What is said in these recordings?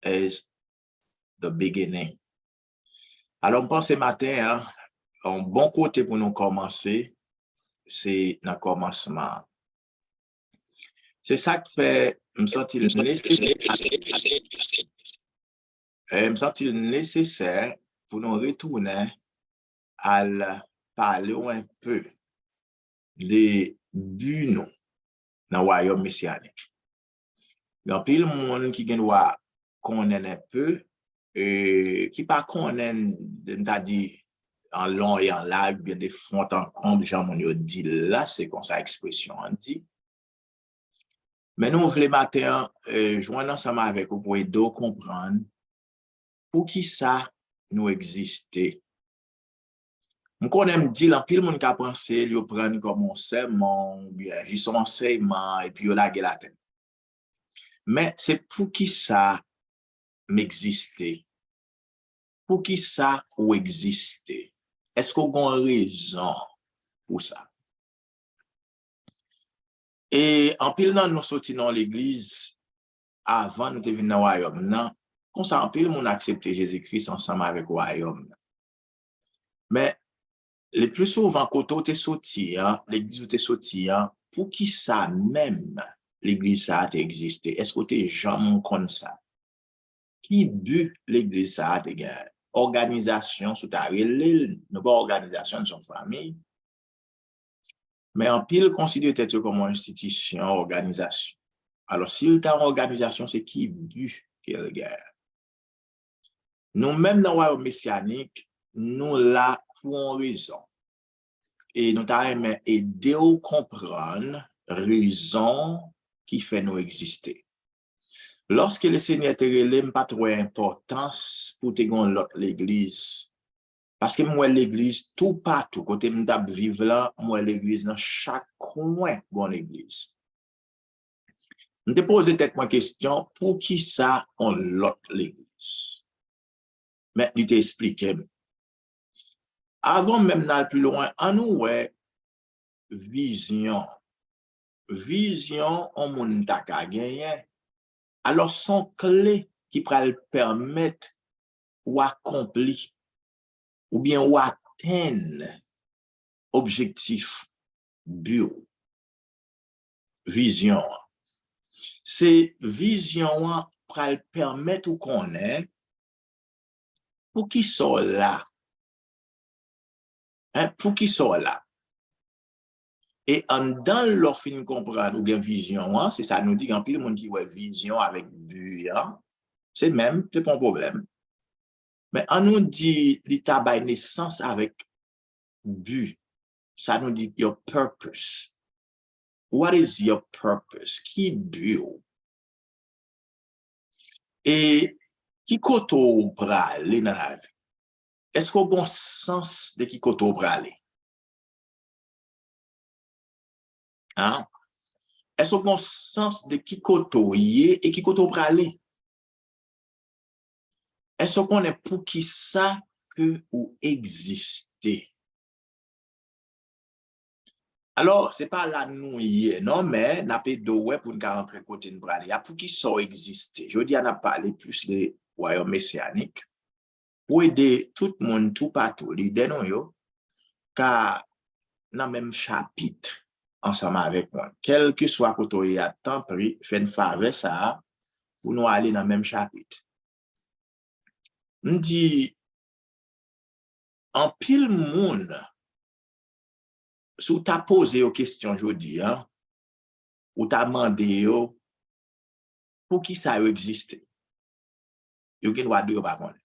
is the beginning. Alors, je pense ce matin, un bon côté pour nous commencer, c'est dans le commencement. C'est ça qui fait, me sentir nécessaire pour nous retourner à parler un peu des buts nous dans le royaume messianique. Il y a pile monde qui doit connaître un peu et qui pas connaître, c'est-à-dire en long et en large, bien des fonds en comble, genre mon dit là, c'est comme ça expression on dit. Mais nous, les matins, joindre ensemble avec vous pour aider à comprendre pour qui ça nous existait. Je connais dit en pile monde qui a pensé il prendre comme un sermon, bien, ils sont enseignement et puis il a la tête. Mais c'est pour qui ça m'existait. Pour qui ça ou existait. Est-ce qu'on a une raison pour ça? Et en pile dans nous sortis dans l'église avant nous de venir dans le royaume, non? Comme ça, en pile, on a accepté Jésus-Christ ensemble avec le royaume. Mais le plus souvent, quand tu es sorti, l'église où tu es sorti, pour qui ça même, l'église ça a existé? Est-ce que tu es jamais comme ça? Qui but l'église ça a été organisation, sous ta relève, non pas organisation de son famille, mais en pile considère tête comme une institution, organisation. Alors, si tu as une organisation, c'est qui but qu'elle guerre? Nous-mêmes dans le royaume messianique, nous là pour une raison. Et nous t'avons aidé à comprendre la raison qui fait nous exister. Lorsque le Seigneur te relève, pas trop d'importance pour te gagner l'église. Parce que moi, l'église, tout partout, côté m'tap vivre là, moi, l'église, dans chaque coin, bon l'église. Je te pose peut-être ma question, pour qui ça, on l'autre l'église? Mais il t'explique. Avant même d'aller plus loin, en nous, ouais, vision. Vision, on moun ta ka gagner. Alors, son clé qui peut le permettre ou accomplir, ou bien ou atteindre objectif, but, vision. C'est vision pour le permettre ou connaître pour qui sont là. Pour qui sont là. Et en dans leur fin comprendre ou bien vision, c'est ça nous dit qu'en pile monde qui voit vision avec but, c'est même, c'est pas un problème. Mais on nous dit l'état by naissance avec but. Ça nous dit your purpose. What is your purpose? Qui but? Et qui koto pour aller dans la vie? Est-ce qu'on a un sens de qui koto pour aller? Hein? Est-ce qu'on a un sens de qui koto y est et qui koto pour aller? Est-ce qu'on est pour qui ça que ou exister? Alors, ce n'est pas là nous y est, non, mais n'a pas de ouais pour nous rentrer côté de aller. Il y a pour qui ça exister. Je dis, on a parlé plus de royaume messianique pour aider tout le monde, tout partout, l'idée non, car dans le même chapitre, ensemble avec moi, quel que soit côté à temps pris, fait une faveur ça pour nous aller dans le même chapitre. On dit, en pile monde, si tu as posé aux questions aujourd'hui, ou tu as demandé pour qui ça existe, vous ne dire pas connaître.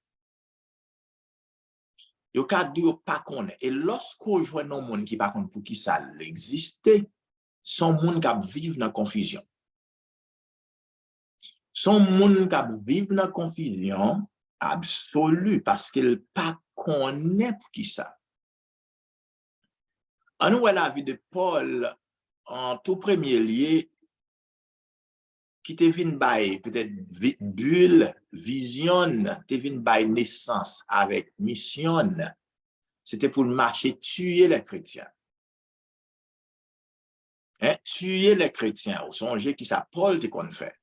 Vous ne dire pas connaître. Et lorsqu'on joue un monde qui ne pas pour qui ça existe, son monde qui vivent dans la confusion. Son monde qui vivent dans la confusion absolue parce qu'il ne pas connaît pour qui ça. En nous, la vie de Paul, en tout premier lieu, qui te vient by peut-être bulle, vision, te vient by naissance avec mission, c'était pour marcher, tuer les chrétiens. Tuer les chrétiens, au songe qui ça Paul te qu'on fait.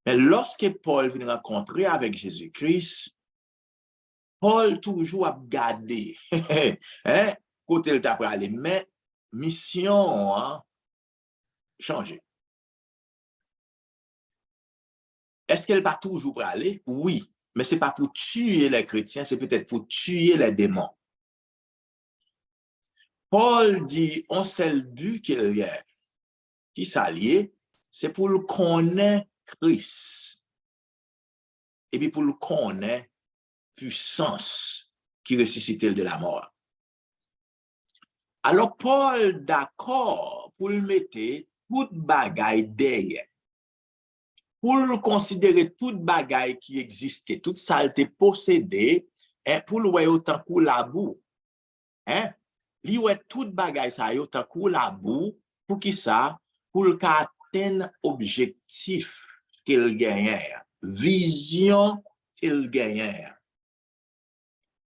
Mais lorsque Paul vient rencontrer avec Jésus-Christ, Paul toujours a gardé, hein, côté le t'a aller, mais mission hein, changé. Est-ce qu'elle va toujours aller? Oui, mais ce n'est pas pour tuer les chrétiens, c'est peut-être pour tuer les démons. Paul dit, on seul but qu'il y a, qui s'allie, c'est pour le connaître Christ. Et puis pour le connaître puissance qui ressuscite de la mort. Alors Paul d'accord pour le mettre toute bagaille derrière. Pour le considérer toute bagaille qui existait, toute saleté possédée, hein, pour le voir autant que la boue. Hein? Li ouais toute bagaille ça autant que la boue, pour qui ça? Pour le atteindre objectif qu'il gagne, vision qu'il gagne.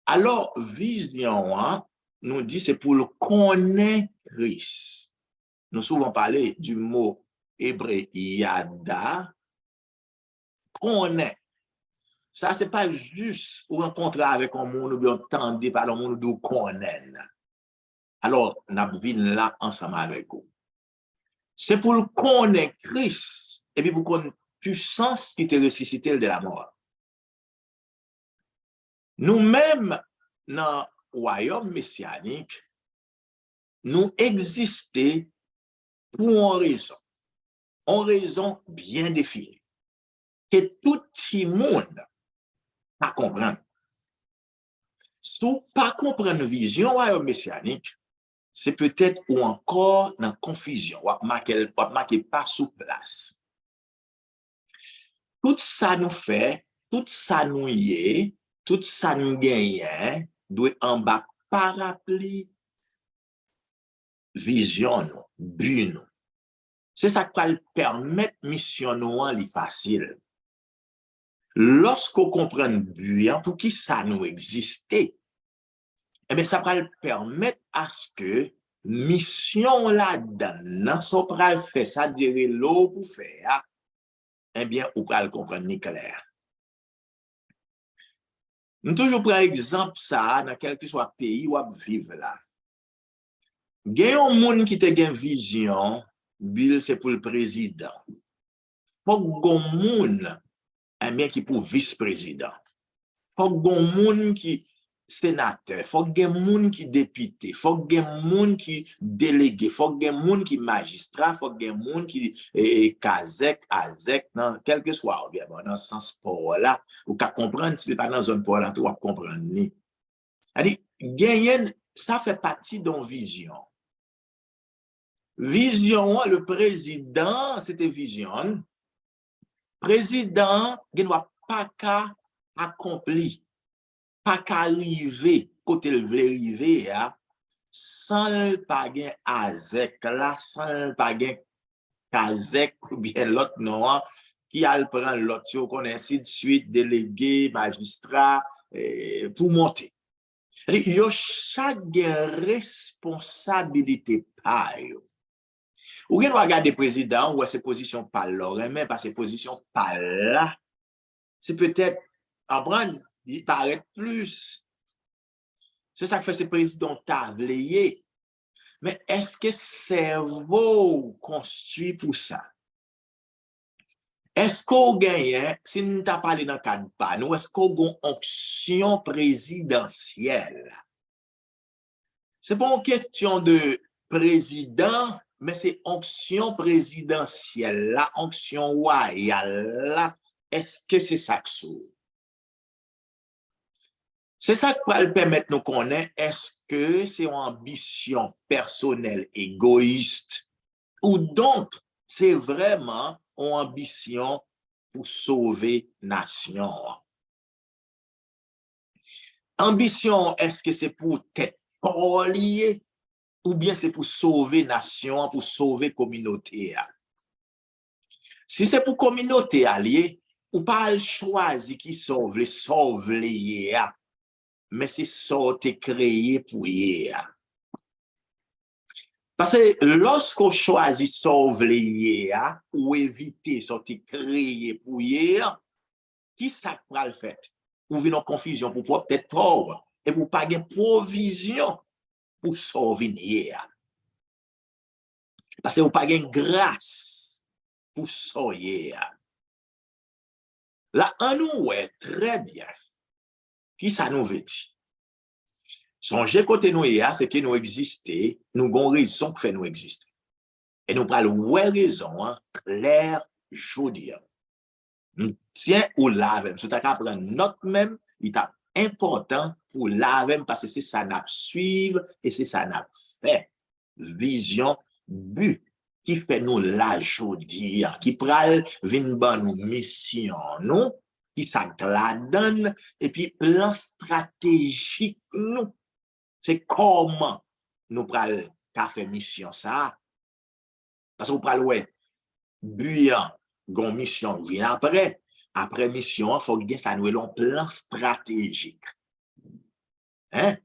Alors, vision, hein, nous dit c'est pour le connaître Christ. Nous souvent parlé du mot hébreu yada, connaître. Ça, c'est pas juste pour rencontrer avec un monde ou bien entendre par le monde d'où connaître. Alors, nous avons là ensemble avec vous. C'est pour le connaître Christ et puis pour connaître puissance qui te ressuscité de la mort. Nous-mêmes, dans le royaume messianique, nous existons pour une raison bien définie, que tout le monde pas comprendre. Si vous pas comprendre la vision royaume messianique, c'est peut-être ou encore dans la confusion, ou marquer pas sous place. Tout ça nous fait, tout ça nous y est, tout ça nous gagne, doit en bas parapluie vision nous, but nous. C'est ça qui va permettre mission nous en facile. Lorsqu'on comprend le but, pour qui ça nous existait, eh bien, ça va permettre à ce que mission là-dedans, son pral fait ça, dire l'eau pour faire, eh bien, on va le comprendre ni clair. Nous toujours prendre exemple ça dans quel que soit pays où on vit là. Il y a un monde qui a une vision, Bill c'est pour le président. Faut que monde qui pour vice-président. Faut que monde qui sénateur, faut que monde qui député, faut que monde qui délégué, faut que monde qui magistrat, faut que monde qui kazek, azek, non, quel que soit bien dans ce sens pour là, ou qu'à comprendre si pas dans zone pour là, tu vas comprendre ni. C'est-à-dire gagner ça fait partie d'une vision. Vision, le président, c'était vision. Président, il ne doit pas qu'à accomplir, pas qu'à arriver, côté le veut arriver, sans le pas gain azek, là, sans le pas gain kazek, ou bien l'autre non, qui a le prendre l'autre, qu'on ainsi de suite, délégué, magistrat, pour monter. Il y a chaque responsabilité par eux. Ou bien regarder le président, ou ses positions par là, mais pas ses positions par là. C'est peut-être, apprendre, il paraît plus. C'est ça que fait ce président tablier. Mais est-ce que cerveau construit pour ça? Est-ce qu'on gagne, si nous t'as parlé dans le cadre pas, nous, est-ce qu'on a une onction présidentielle? C'est pas une question de président, mais c'est onction présidentielle, la onction royale, est-ce que c'est ça que c'est? C'est ça qui va permettre de nous connaître, est-ce que c'est une ambition personnelle égoïste ou donc c'est vraiment une ambition pour sauver la nation? Ambition, est-ce que c'est pour être lié ou bien c'est pour sauver la nation, pour sauver la communauté? Si c'est pour communauté alliée, ou pas choisir qui sauve les mais c'est ça qui est créé pour hier. Parce que lorsqu'on choisit sauver ou éviter sortir créer pour hier, qui ça va le faire? Ou vient en confusion pour peut-être pauvre et pour pas de provision pour sauver hier. Parce que vous pas de grâce pour sauver. Là, on nous est très bien. Qui ça nous veut dire? Songez côté nous c'est que nous existons, nous avons raison pour nous exister. Et nous parlons de raison, clair, jeudi. Tiens, ou la même. Si tu as prendre note même, il est important pour la même parce que c'est ça n'a suivre et c'est ça n'a fait. Vision, but qui fait nous la jeudi, qui pral vin ban nous mission, nous, qui ça la donne, et puis plan stratégique nous. C'est comment nous pral ka fait mission ça. Parce que vous pral ouais, buyan, gon mission vient après. Après mission, il faut que ça nous ait un plan stratégique. Hein?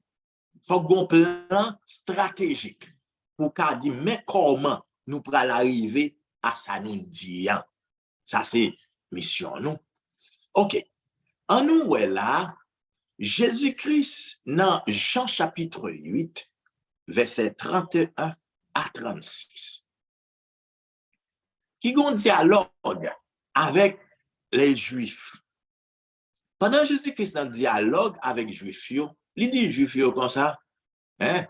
Il faut qu'on plan stratégique pour qu'on dise, mais comment nous pourrons arriver à ça nous dire. Ça, c'est mission, nous. OK. En nous, là, Jésus-Christ, dans Jean chapitre 8, verset 31 à 36, qui a un dialogue avec les Juifs. Pendant Jésus-Christ a un dialogue avec les Juifs, il dit Juifs comme ça, hein?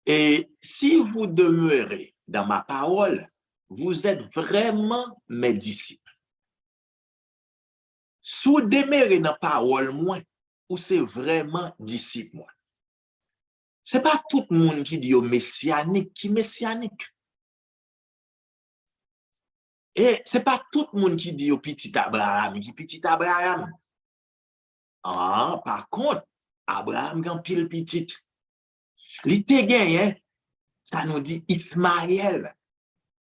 Et si vous demeurez dans ma parole, vous êtes vraiment mes disciples. Si vous demeurez dans la parole, moi, ou c'est vraiment disciple, moi. Ce n'est pas tout le monde qui dit messianique, qui messianique. Et ce n'est pas tout le monde qui dit petit Abraham, qui petit Abraham. Ah, par contre, Abraham, quand pile petit, il te gagne, ça nous dit Ismaël,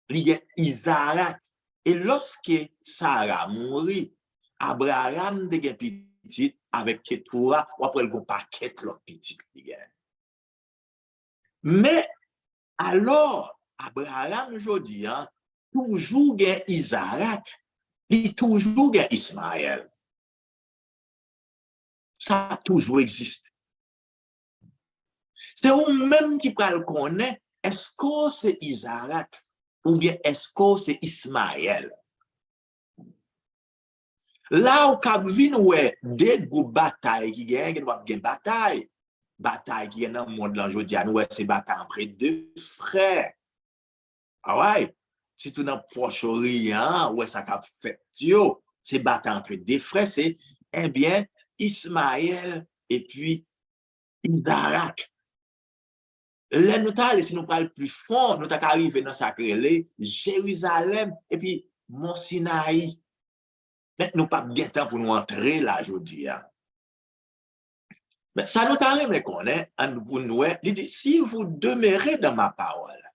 il y a Isaac. Et lorsque Sarah mourit, Abraham te gagne petit avec Ketura, ou après le paquet l'autre petit. Mais alors, Abraham, je dis, toujours gagne Isaac, il toujours gagne Ismaël. Ça a toujours existé. C'est eux-mêmes qui parlent qu'on est, est-ce que c'est Isaac ou bien est-ce que c'est Ismaël? Là, au Cap Vin, ouais, des groupes batailles qui gagnent, qui bataille. Bataille qui est dans le monde, aujourd'hui, c'est bataille entre deux frères. Ah ouais? Si tu n'as Proche-Orient, ouais, ça a fait, c'est bataille entre deux frères, c'est, eh bien, Ismaël et puis Isaac. Là, nous allons, si nous parlons plus fort, nous allons arriver dans sacré Jérusalem et puis Mont Sinaï. Mais nous pas bien temps pour nous entrer là, je dis. Mais ça nous arrive, mais qu'on est, pour nous, il dit, si vous demeurez dans ma parole,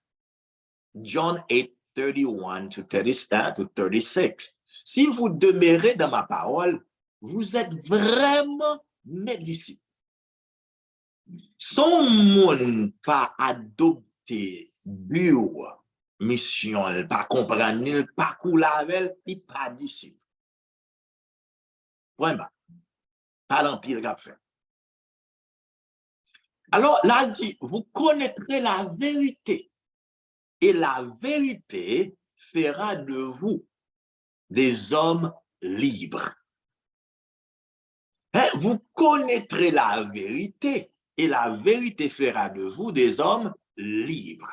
John 8, 31 to 36, si vous demeurez dans ma parole, vous êtes vraiment mes disciples. Son monde pas adopté bureau mission, pas comprendre ni le parcours lavel, il pas disciple. Point bas. Pas l'empire qu'a fait. Alors là, il dit, vous connaîtrez la vérité et la vérité fera de vous des hommes libres. Hein? Vous connaîtrez la vérité et la vérité fera de vous des hommes libres.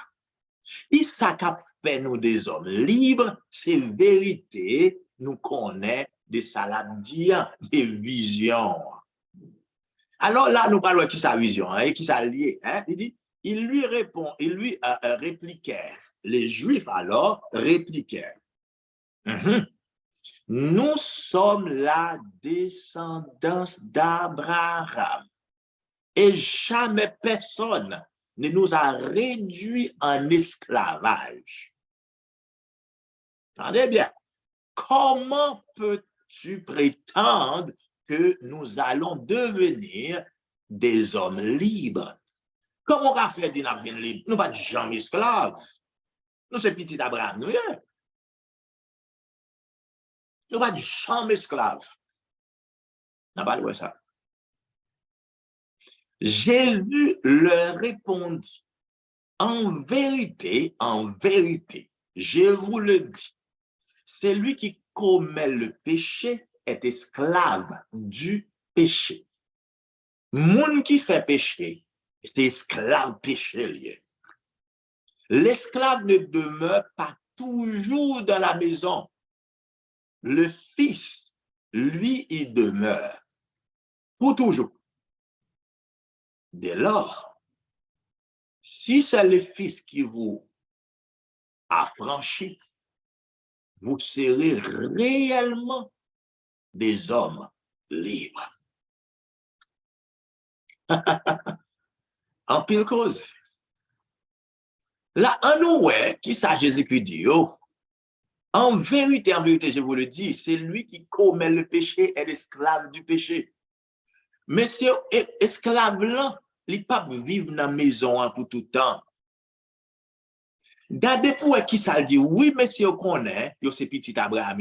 Et ça qu'a fait nous des hommes libres, c'est vérité, nous connaît des saladiens, des visions. Alors là, nous parlons qui sa vision, hein, et qui sa lié. Hein? Il dit, il lui répond, il lui répliquèrent. Les Juifs alors répliquèrent. Nous sommes la descendance d'Abraham. Et jamais personne ne nous a réduits en esclavage. Entendez bien. Comment peux-tu prétendre que nous allons devenir des hommes libres? Comment on a fait dire nous venir libre? Nous pas de jamais esclaves. Nous c'est petit Abraham, nous yeah. Nous pas de jamais esclaves. N'a pas de ça. Jésus leur répondit, en vérité, je vous le dis, celui qui commet le péché est esclave du péché. Moun qui fait péché, c'est esclave péché lié. L'esclave ne demeure pas toujours dans la maison. Le fils, lui, il demeure pour toujours. Dès lors, si c'est le fils qui vous affranchit, vous serez réellement des hommes libres. En pile cause. Là, en nous, qui ça Jésus-Christ dit, oh, en vérité, je vous le dis, c'est lui qui commet le péché est l'esclave du péché. Mais c'est esclave là, il ne peut pas vivre dans la maison pour tout le temps. Gardez pour qui ça dit, oui, mais si on connaît, c'est petit Abraham,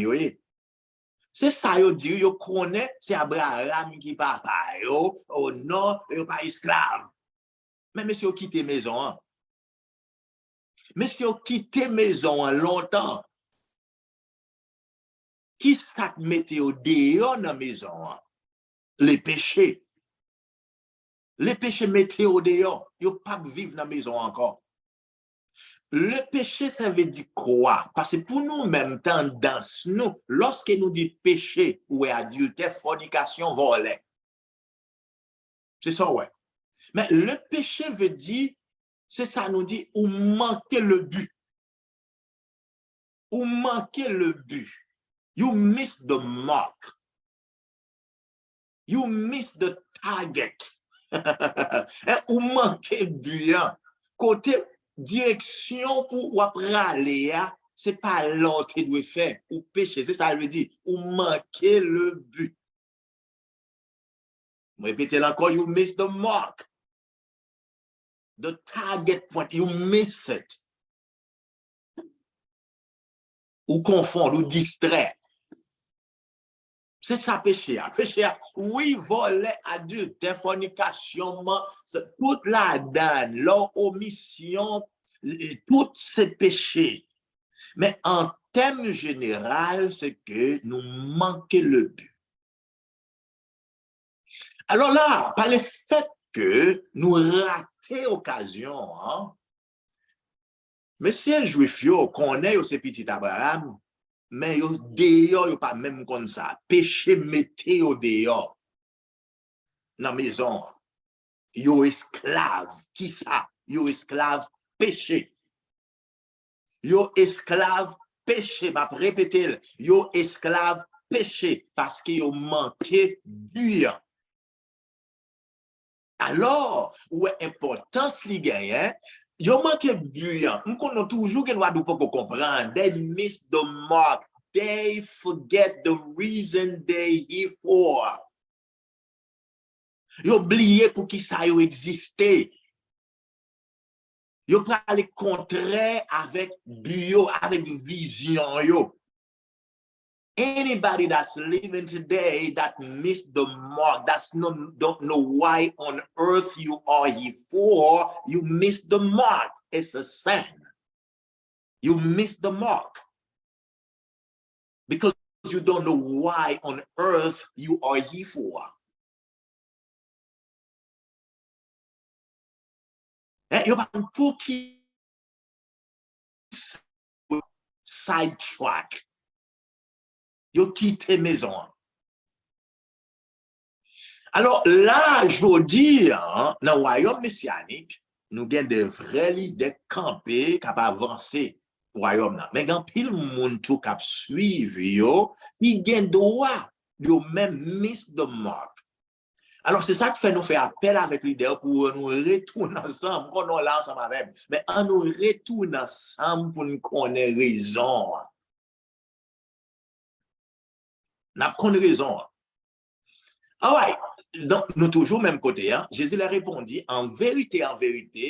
c'est ça, yo dit, yo connaît, c'est Abraham qui papa, yo, oh non, yo pas esclave. Mais monsieur, yo quitté maison, hein? Monsieur, yo quitté maison longtemps. Qui ça mette au dehors dans la maison? Hein? Les péchés. Les péchés mettez au dehors. Yo pas vivre dans la maison encore. Le péché, ça veut dire quoi? Parce que pour nous, même tendance, nous, lorsque nous dit péché ou adultère, fornication, volet. C'est ça, ouais. Mais le péché veut dire, c'est ça, nous dit, ou manquer le but. Ou manquer le but. You miss the mark. You miss the target. Ou manquer but. Côté direction pour ou après aller, c'est pas l'autre qui doit faire. Ou péché, c'est ça, veut dire, ou manquer le but. Répétez encore, you miss the mark. The target point, you miss it. Ou confondre, ou distrait. C'est ça péché. Péché, oui, voler, adulte, fornication, toute la donne, leur omission, tous ces péchés. Mais en termes général, c'est que nous manquons le but. Alors là, par le fait que nous ratons l'occasion, hein, mais si un juif connaît ce petit Abraham, mais dehors, il pas même comme ça. Péché mettez au dehors. Dans la maison. Yo esclave. Qui ça? Yo esclave péché. Yo esclave péché. Je vais répéter. Yo esclave péché. Parce que yo manqué dur. Alors, où est importance li gagne, yo manqué dur. Nous connaissons toujours que nous devons comprendre. They miss the mark. They forget the reason they here for. Yo oublié pour qui ça yo existé. Yo pas le contraire avec bio, avec vision yo. Anybody that's living today that missed the mark, don't know why on earth you are here for, you missed the mark. It's a sin. You missed the mark. Because you don't know why on earth you are here for. You pour qui sidetrack. Yo quitté maison. Alors là, je dis, dans le royaume messianique, nous avons des vrais leaders campés qui avancer au royaume. Mais quand pile monde qui suivre, ils ont droit de même miss the mark. Alors c'est ça qui fait nous faire appel avec leader pour nous retourner ensemble, qu'on est là ensemble avec. Mais on nous retourne ensemble pour nous connaître raison. N'a pas raison. Ah ouais, donc, nous toujours même côté, hein? Jésus leur répondit, en vérité,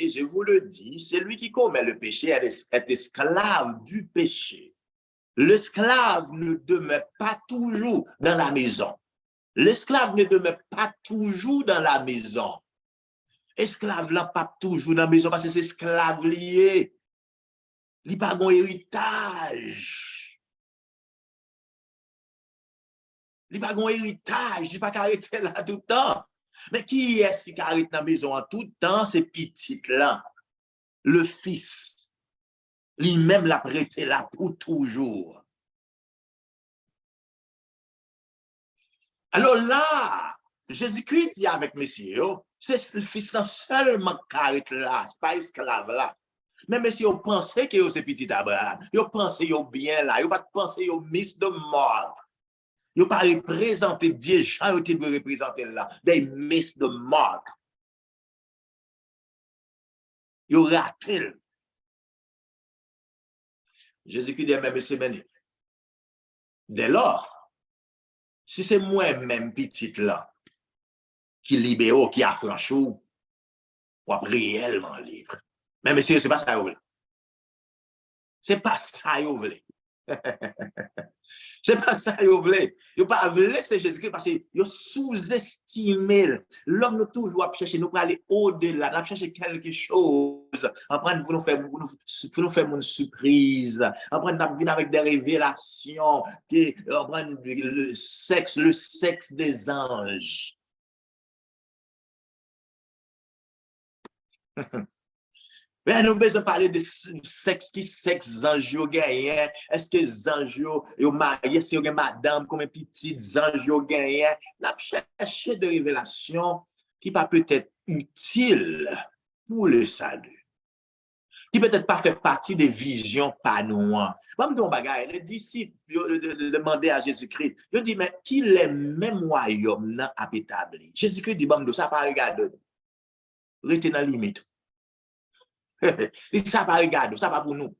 je vous le dis, celui qui commet le péché est esclave du péché. L'esclave ne demeure pas toujours dans la maison. L'esclave ne demeure pas toujours dans la maison. Esclave là pas toujours dans la maison parce que c'est esclave lié. Il n'a pas héritage. Il n'a pas héritage. Il n'a pas arrêter là tout le temps. Mais qui est-ce qui arrête dans la maison en tout temps? C'est petit là. Le fils. Lui-même l'a prêté là pour toujours. Alors là, Jésus-Christ dit avec Messie, c'est le fils seulement qui arrête là, c'est pas esclave là. Mais Messie, vous pensez que c'est petit Abraham, vous pensez que bien là, vous pas pensé que mis de mort. Vous pas représenté Dieu, Jean, vous devez représenter là, des miss de mort. Vous raté. Jésus-Christ dit, même Messie, dès lors, si c'est moi-même petit là, qui libère, qui affranchit, ou réellement libre. Mais monsieur, c'est pas ça que vous voulez. C'est pas ça que vous voulez. C'est pas ça que vous voulez. Vous pas voulu c'est Jésus-Christ parce que vous sous-estimez. L'homme nous toujours chercher, nous pour aller au-delà, nous chercher quelque chose. Après, pour nous faire une surprise. Après, nous venir avec des révélations. Le sexe des anges. Mais nous besoin parler de sexe qui sexe ange gagnent. Est-ce que les anges yo marié, est-ce que madame comme petites anges gagnent? N'a cherché de révélations qui va peut-être utile pour le salut. Qui peut-être pas fait partie des visions pas nous. Bon donc bagaille, les disciples demandaient à Jésus-Christ. Ils dit mais qui les même royaume n'a a établi. Jésus-Christ dit bon ça pas regarder. Restez dans limite. Ça va regarder, ça va pour nous.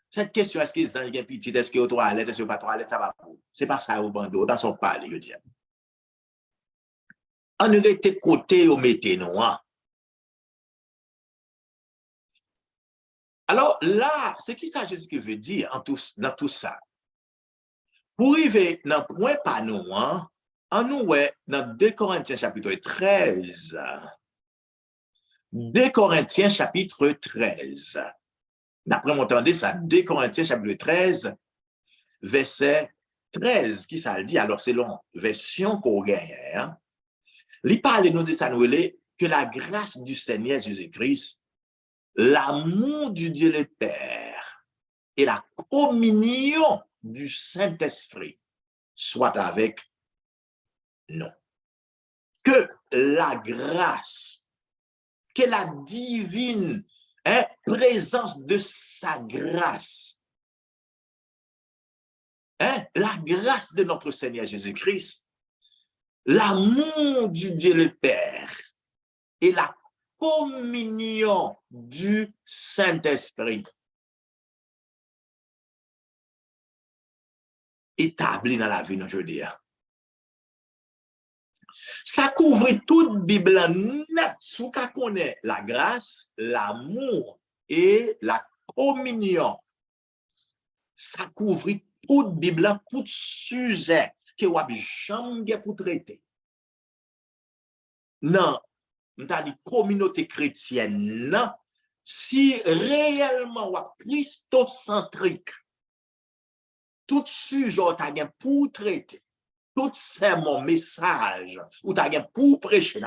Cette question, est-ce que les anges sont petits, est-ce qu'ils sont toilettes, est-ce qu'ils sont pas toilettes, ça va pour nous. Ce n'est pas ça au bandeau, dans son parler, je dis. On aurait été côté au mettez nous. Alors là, c'est qui ça Jésus qui veut dire dans tout ça? Pour arriver dans le point pas nous, on nous est dans 2 Corinthiens chapitre 13. 2 Corinthiens chapitre 13. D'après mon entendez ça, 2 Corinthiens chapitre 13, verset 13, qui ça le dit, alors selon version qu'on gagne, il parle nous de ça, que la grâce du Seigneur Jésus-Christ, l'amour du Dieu le Père et la communion du Saint-Esprit soient avec nous. Que la grâce, que la divine présence de sa grâce, la grâce de notre Seigneur Jésus-Christ, l'amour du Dieu le Père et la communion du Saint-Esprit établi dans la vie aujourd'hui. Ça couvre toute Bible net, sous qu'on connaît la grâce, l'amour et la communion. Ça couvre toute Bible, tout sujet que vous avez jamais pour traiter. Non, nous avons dit communauté chrétienne, non. Si réellement vous êtes christocentrique, tout sujet vous avez pour traiter, tout sermon, message, ou tu as pour prêcher,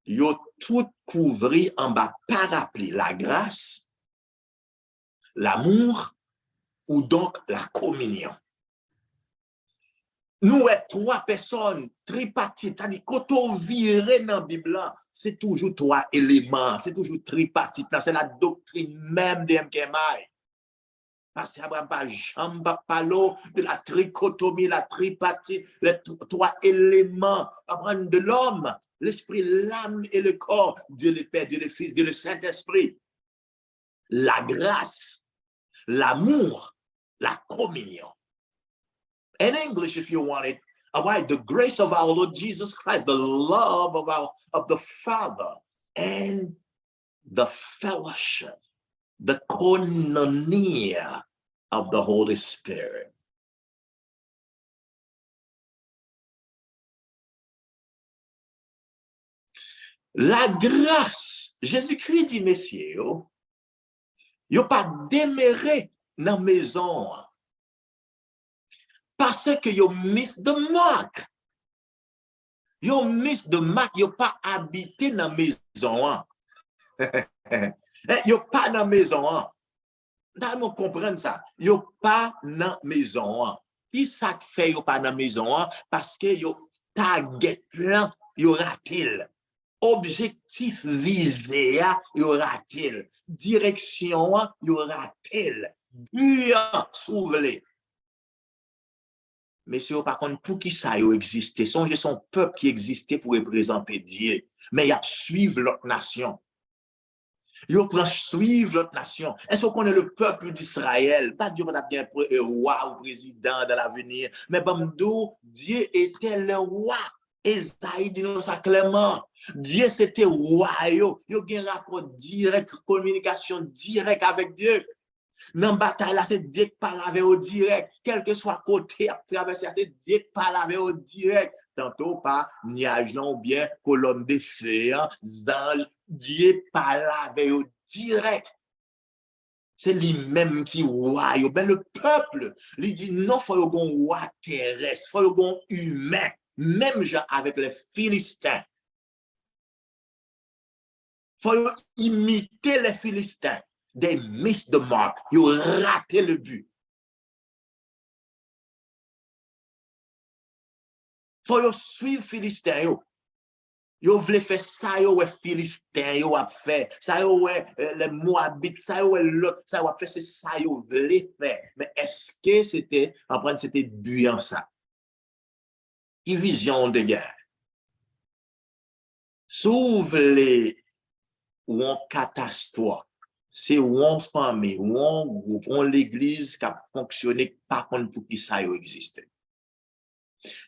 yo tout couvri en bas parapluie la grâce, l'amour ou donc la communion. Nous, trois personnes tripartites, c'est-à-dire quand on vire dans la Bible, c'est toujours trois éléments, c'est toujours tripartite, c'est la doctrine même de MKMI. Parce qu'Abraham pas jamais parlé de la trichotomie, la tripartite, les trois éléments de l'homme, l'esprit, l'âme et le corps, Dieu le Père, Dieu le Fils, Dieu le Saint-Esprit. La grâce, l'amour, la communion. In English, if you want it, All right, the grace of our Lord Jesus Christ, the love of the Father, and the fellowship, the koinonia of the Holy Spirit. La grâce, Jésus-Christ dit, messieurs, yo pas déméré dans la maison parce que yo miss de marque. Yo miss de marque, yo pas habité dans la maison. Yo pas dans la maison. Nous comprendre ça. Yo pas dans la maison. Qui ça fait yo pas dans la maison? Parce que yo target là, yo ratil. Objectif visé, yo ratil. Direction, yo ratil. But souvelé. Mais si par contre, pour qui ça yo existé, songez son peuple qui existait pour représenter Dieu, mais il a suivre l'autre nation. Yo prend suivre l'autre nation. Est-ce qu'on connaît le peuple d'Israël? Pas Dieu va bien roi ou président dans l'avenir, mais Bamdou, Dieu était le roi. Esaïe dit nous ça clairement. Dieu c'était roi. Yo a un rapport direct, communication directe avec Dieu. Dans la bataille, là, c'est Dieu qui parle avec au direct. Quel que soit côté à traverser, c'est Dieu qui parle avec au direct. Tantôt par nuage ou bien colonne de feu, Dieu parle avec au direct. C'est lui-même qui roi. Ben, le peuple, lui dit non, il faut un roi terrestre, il faut un humain. Même genre avec les Philistins. Il faut imiter les Philistins. They missed the mark. Ils ont raté le but. Il faut suivre Philistins. Ils voulaient faire ça, ils ont Philistins, ils ont fait ça, ils ont les Moabites, ça, ils ont l'autre, ça, ils ont fait ça, ils voulaient faire. Mais est-ce que c'était, en prendre, c'était but en ça? Qui vision de guerre? S'ouvre ou en catastrophe. C'est une famille, ou un groupe, ou l'église qui a fonctionné par contre pour qui ça existe.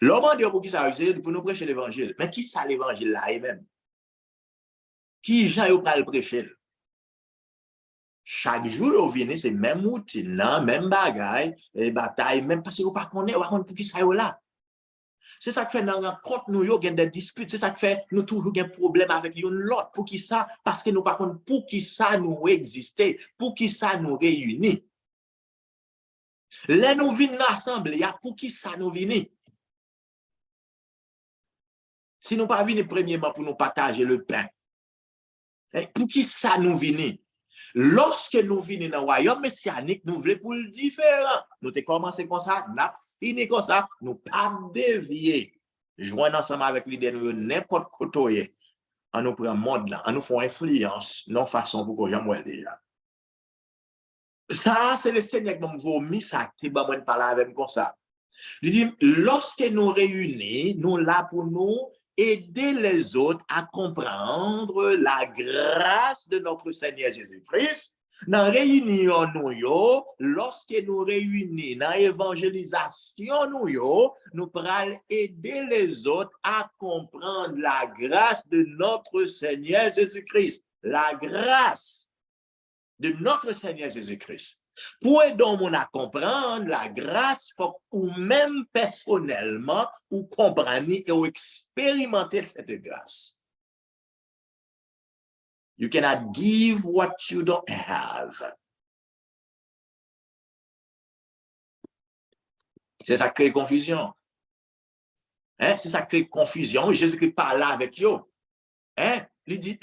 L'homme dit pour qui ça existe, pour nous prêcher l'évangile. Mais qui ça l'évangile là même? Qui Jean yo pral prêcher? Chaque jour, vous venez, c'est même outil, même bagaille, bataille, même parce que vous ne connaissez pas pour qui ça est là. C'est ça qui fait dans la rencontre, nous avons des disputes. C'est ça qui fait nous toujours des problèmes avec l'autre. Pour qui ça? Parce que nous, par contre, pour qui ça nous exister? Pour qui ça nous réunit? Là, nous venons l'assemblée, pour qui ça nous venir? Si nous pas venir premièrement pour nous partager le pain, pour qui ça nous venir? Lorsque nous venons dans le royaume messianique, nous voulons pour le différent. Nous avons commencé comme ça, nous avons fini comme ça, nous ne pas dévier. Joindre ensemble avec l'idée de n'importe côté, on nous prend le monde là, on nous fait influence, non façon pour que j'en déjà. Ça, c'est le Seigneur qui m'a vomi ça, qui m'a parlé avec comme ça. Il dit, lorsque nous réunissons, nous là pour nous aider les autres à comprendre la grâce de notre Seigneur Jésus-Christ. Dans la réunion, lorsque nous réunissons, dans l'évangélisation, nous pourrons aider les autres à comprendre la grâce de notre Seigneur Jésus-Christ. La grâce de notre Seigneur Jésus-Christ. Pour aider mon à comprendre la grâce, faut ou même personnellement ou comprendre et ou expérimenter cette grâce. You cannot give what you don't have. C'est ça qui crée confusion. Hein? C'est ça qui crée confusion. Jésus-Christ parle là avec eux. Hein? Il dit,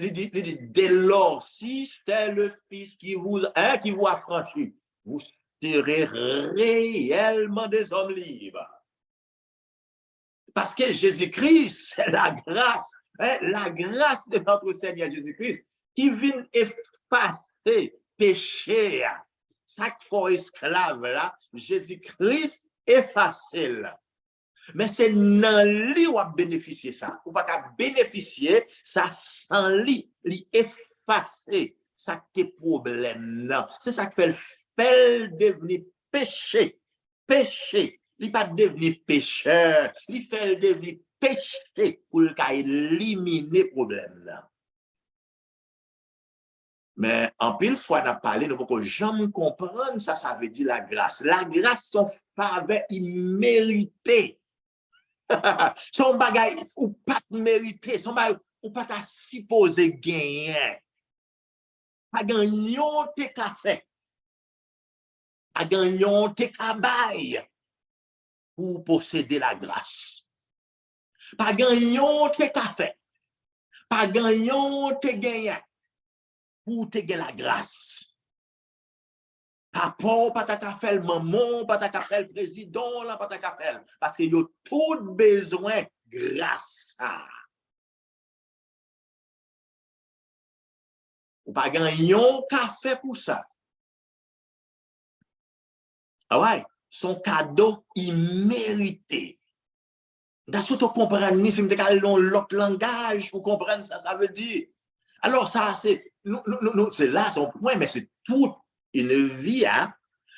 dès lors, si c'est le Fils qui vous a franchi, vous serez réellement des hommes libres. Parce que Jésus-Christ, c'est la grâce, la grâce de notre Seigneur Jésus-Christ qui vient effacer péché. Chaque fois esclave là, Jésus-Christ effacé là. Mais c'est dans lui où a bénéficié ça. Ou pas bénéficier ça sans lui, effacer ça tes problèmes. C'est ça qui fait le devenir péché. Péché. Il pas devenir pécheur, il fait devenir péché pour éliminer le problème là. Mais en pile fois, on a parlé, nous pouvons jamais comprendre ça, ça veut dire la grâce. La grâce, son faveur imméritée. Son bagage ou pas mérité, son bagage ou pas ta supposé gagner. Pas gagner te ka fait. Pas gagner te ka bay pour posséder la grâce. Pas gagner te ka fait. Pas gagner te gagner pour te gagner la grâce. Papa, pas ta ka fait, maman, pas ta ka fait, président, là, pas ta ka fait. Parce que yo tout besoin grâce. Ou pas gagner café pour ça. Ah ouais, son cadeau immérité. D'ailleurs, tu comprends, si tu as l'autre langage pour comprendre ça, ça veut dire. Alors, ça, c'est là son point, mais c'est toute une vie. Hein?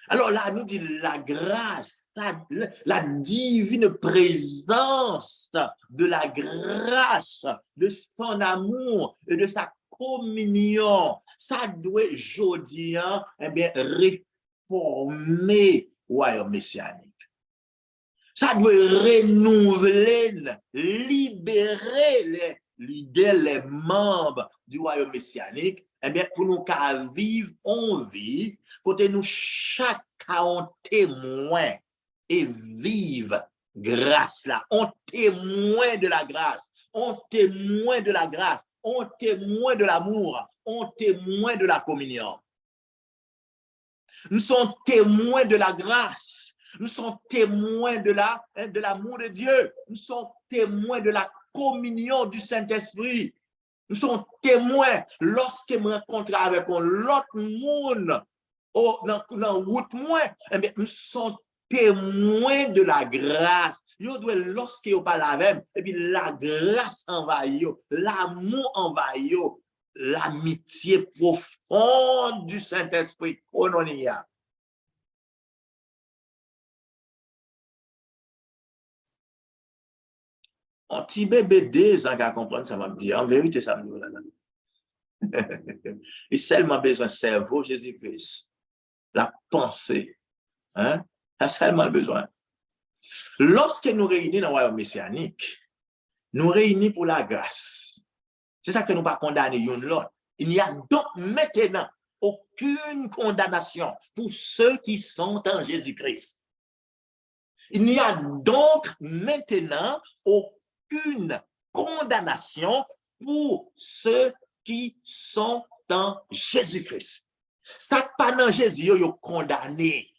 Alors là, nous dit la grâce, la divine présence de la grâce, de son amour et de sa communion, ça doit, aujourd'hui, eh bien, réformer le royaume messianique. Ça doit renouveler, libérer les membres du royaume messianique, eh bien, pour nous vivre en vie, côté nous chaque en témoin et vive grâce là. On témoin de la grâce, on témoin de la grâce, on témoin de l'amour, on témoin de la communion. Nous sommes témoins de la grâce. Nous sommes témoins de l'amour de Dieu. Nous sommes témoins de la communion du Saint-Esprit. Nous sommes témoins lorsque je me rencontre avec l'autre monde dans la route, nous sommes témoins de la grâce. Lorsque vous parlez avec, et puis la grâce envahit, l'amour envahit, l'amitié profonde du Saint-Esprit. Un petit bébé 2 ans qui comprendre ça m'a dit, en vérité, ça me dit, il a seulement besoin de cerveau, Jésus-Christ, la pensée, hein, il a seulement besoin. Lorsque nous réunissons dans le royaume messianique, nous réunissons pour la grâce. C'est ça que nous ne pas condamner l'autre. Il n'y a donc maintenant aucune condamnation pour ceux qui sont en Jésus-Christ. Il n'y a donc maintenant aucune condamnation pour ceux qui sont en Jésus-Christ. Ça pas dans Jésus, ils sont condamnés.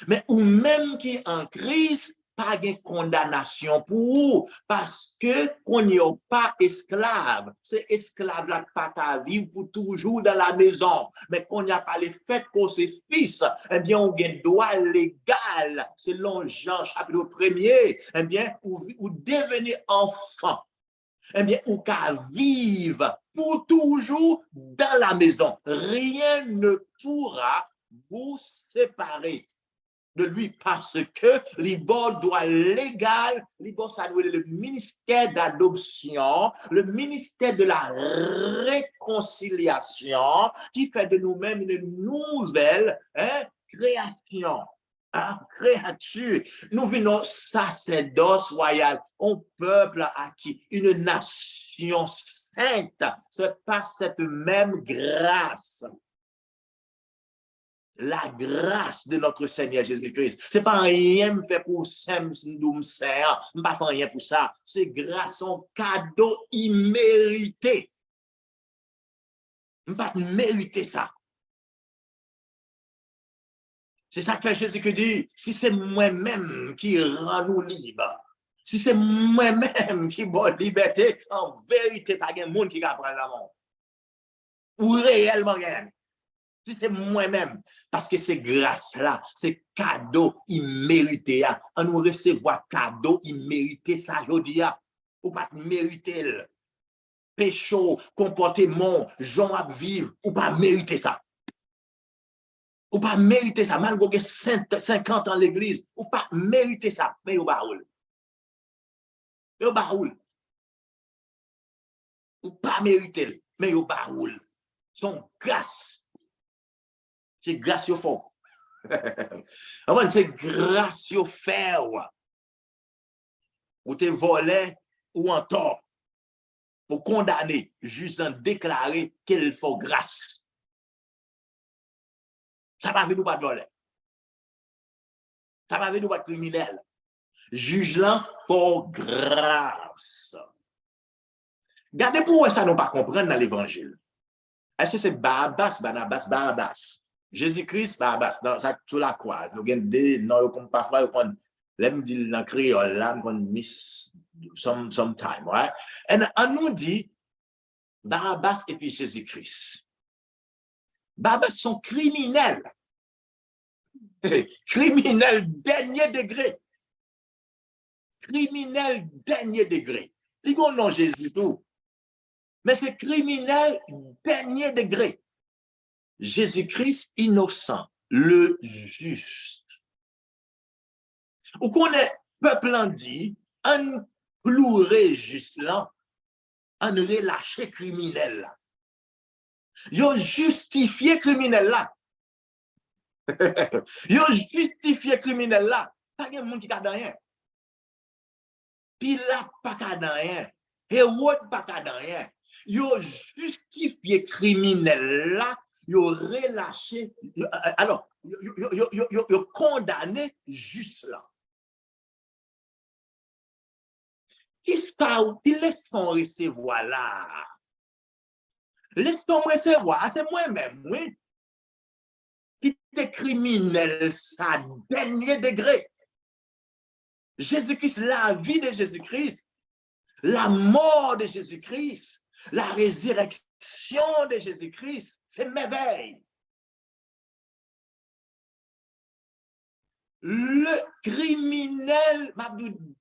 Mais ou même qui en Christ, pas de condamnation pour vous, parce que qu'on n'est pas esclave. C'est esclave là pas qu'à vivre pour toujours dans la maison. Mais qu'on n'y a pas les faits pour ses fils, eh bien, on a un droit légal, selon Jean chapitre 1er, eh bien, ou devenir enfant. Eh bien, ou qu'à vivre pour toujours dans la maison. Rien ne pourra vous séparer de lui parce que l'ibor doit légal, l'ibor ça doit le ministère d'adoption, le ministère de la réconciliation qui fait de nous-mêmes une nouvelle création. Créature, nous venons sacerdoce royal, un peuple acquis, une nation sainte, c'est par cette même grâce. La grâce de notre Seigneur Jésus-Christ. Ce n'est pas rien fait pour ça, je pas rien pour ça. C'est grâce à un cadeau immérité. Je ne pas mériter ça. C'est ça que Jésus dit, si c'est moi-même qui rend nous libres, si c'est moi-même qui donne liberté, en vérité, pas de monde qui va prendre la mort. Ou réellement rien. Si c'est moi-même, parce que c'est grâce-là, c'est cadeau immérité. On nous recevoir cadeau immérité, ça, je dis, ou pas mériter le péché, comportement, gens à vivre, ou pas mériter ça. Ou pas mériter ça, malgré que 50 ans l'église, ou pas mériter ça, mais au baoul. Au baoul. Ou pas mériter, mais au baoul. Son grâce. C'est grâce au fond. C'est grâce au faire. Ou te volé ou en tort. Pour condamner, juste en déclarer qu'il faut grâce. Ça va venir pas de voler. Ça va venir pas de criminel. Juge là, faut grâce. Gardez pour ça, nous pas comprendre dans l'évangile. Est-ce que c'est Barabbas, Barabbas? Jésus-Christ, Barabbas, ça sur la croix. Nous avons des noms comme parfois, l'aime dit dans créole, là, on miss sometime, right? Et on nous dit Barabbas et puis Jésus-Christ. Barabbas sont criminels. Criminels dernier degré. Criminels dernier degré. Ils ont non Jésus tout. Mais c'est criminel dernier degré. Jésus-Christ innocent, le juste. Ou qu'on est peuple en dit, un plourer juste là, un relâché criminel là. Yo justifié criminel là. Yo justifié criminel là. Pas de monde qui a rien. Pilate pas de rien. Hérode pas de rien. Yo justifié criminel là. Yo relâché. Alors, yo condamné juste là. Qui laisse-t-on recevoir là? Laisse-t-on recevoir, c'est moi-même, oui. Qui est criminel, ça, dernier degré. Jésus-Christ, la vie de Jésus-Christ, la mort de Jésus-Christ, la résurrection de Jésus-Christ, c'est merveille. Le criminel,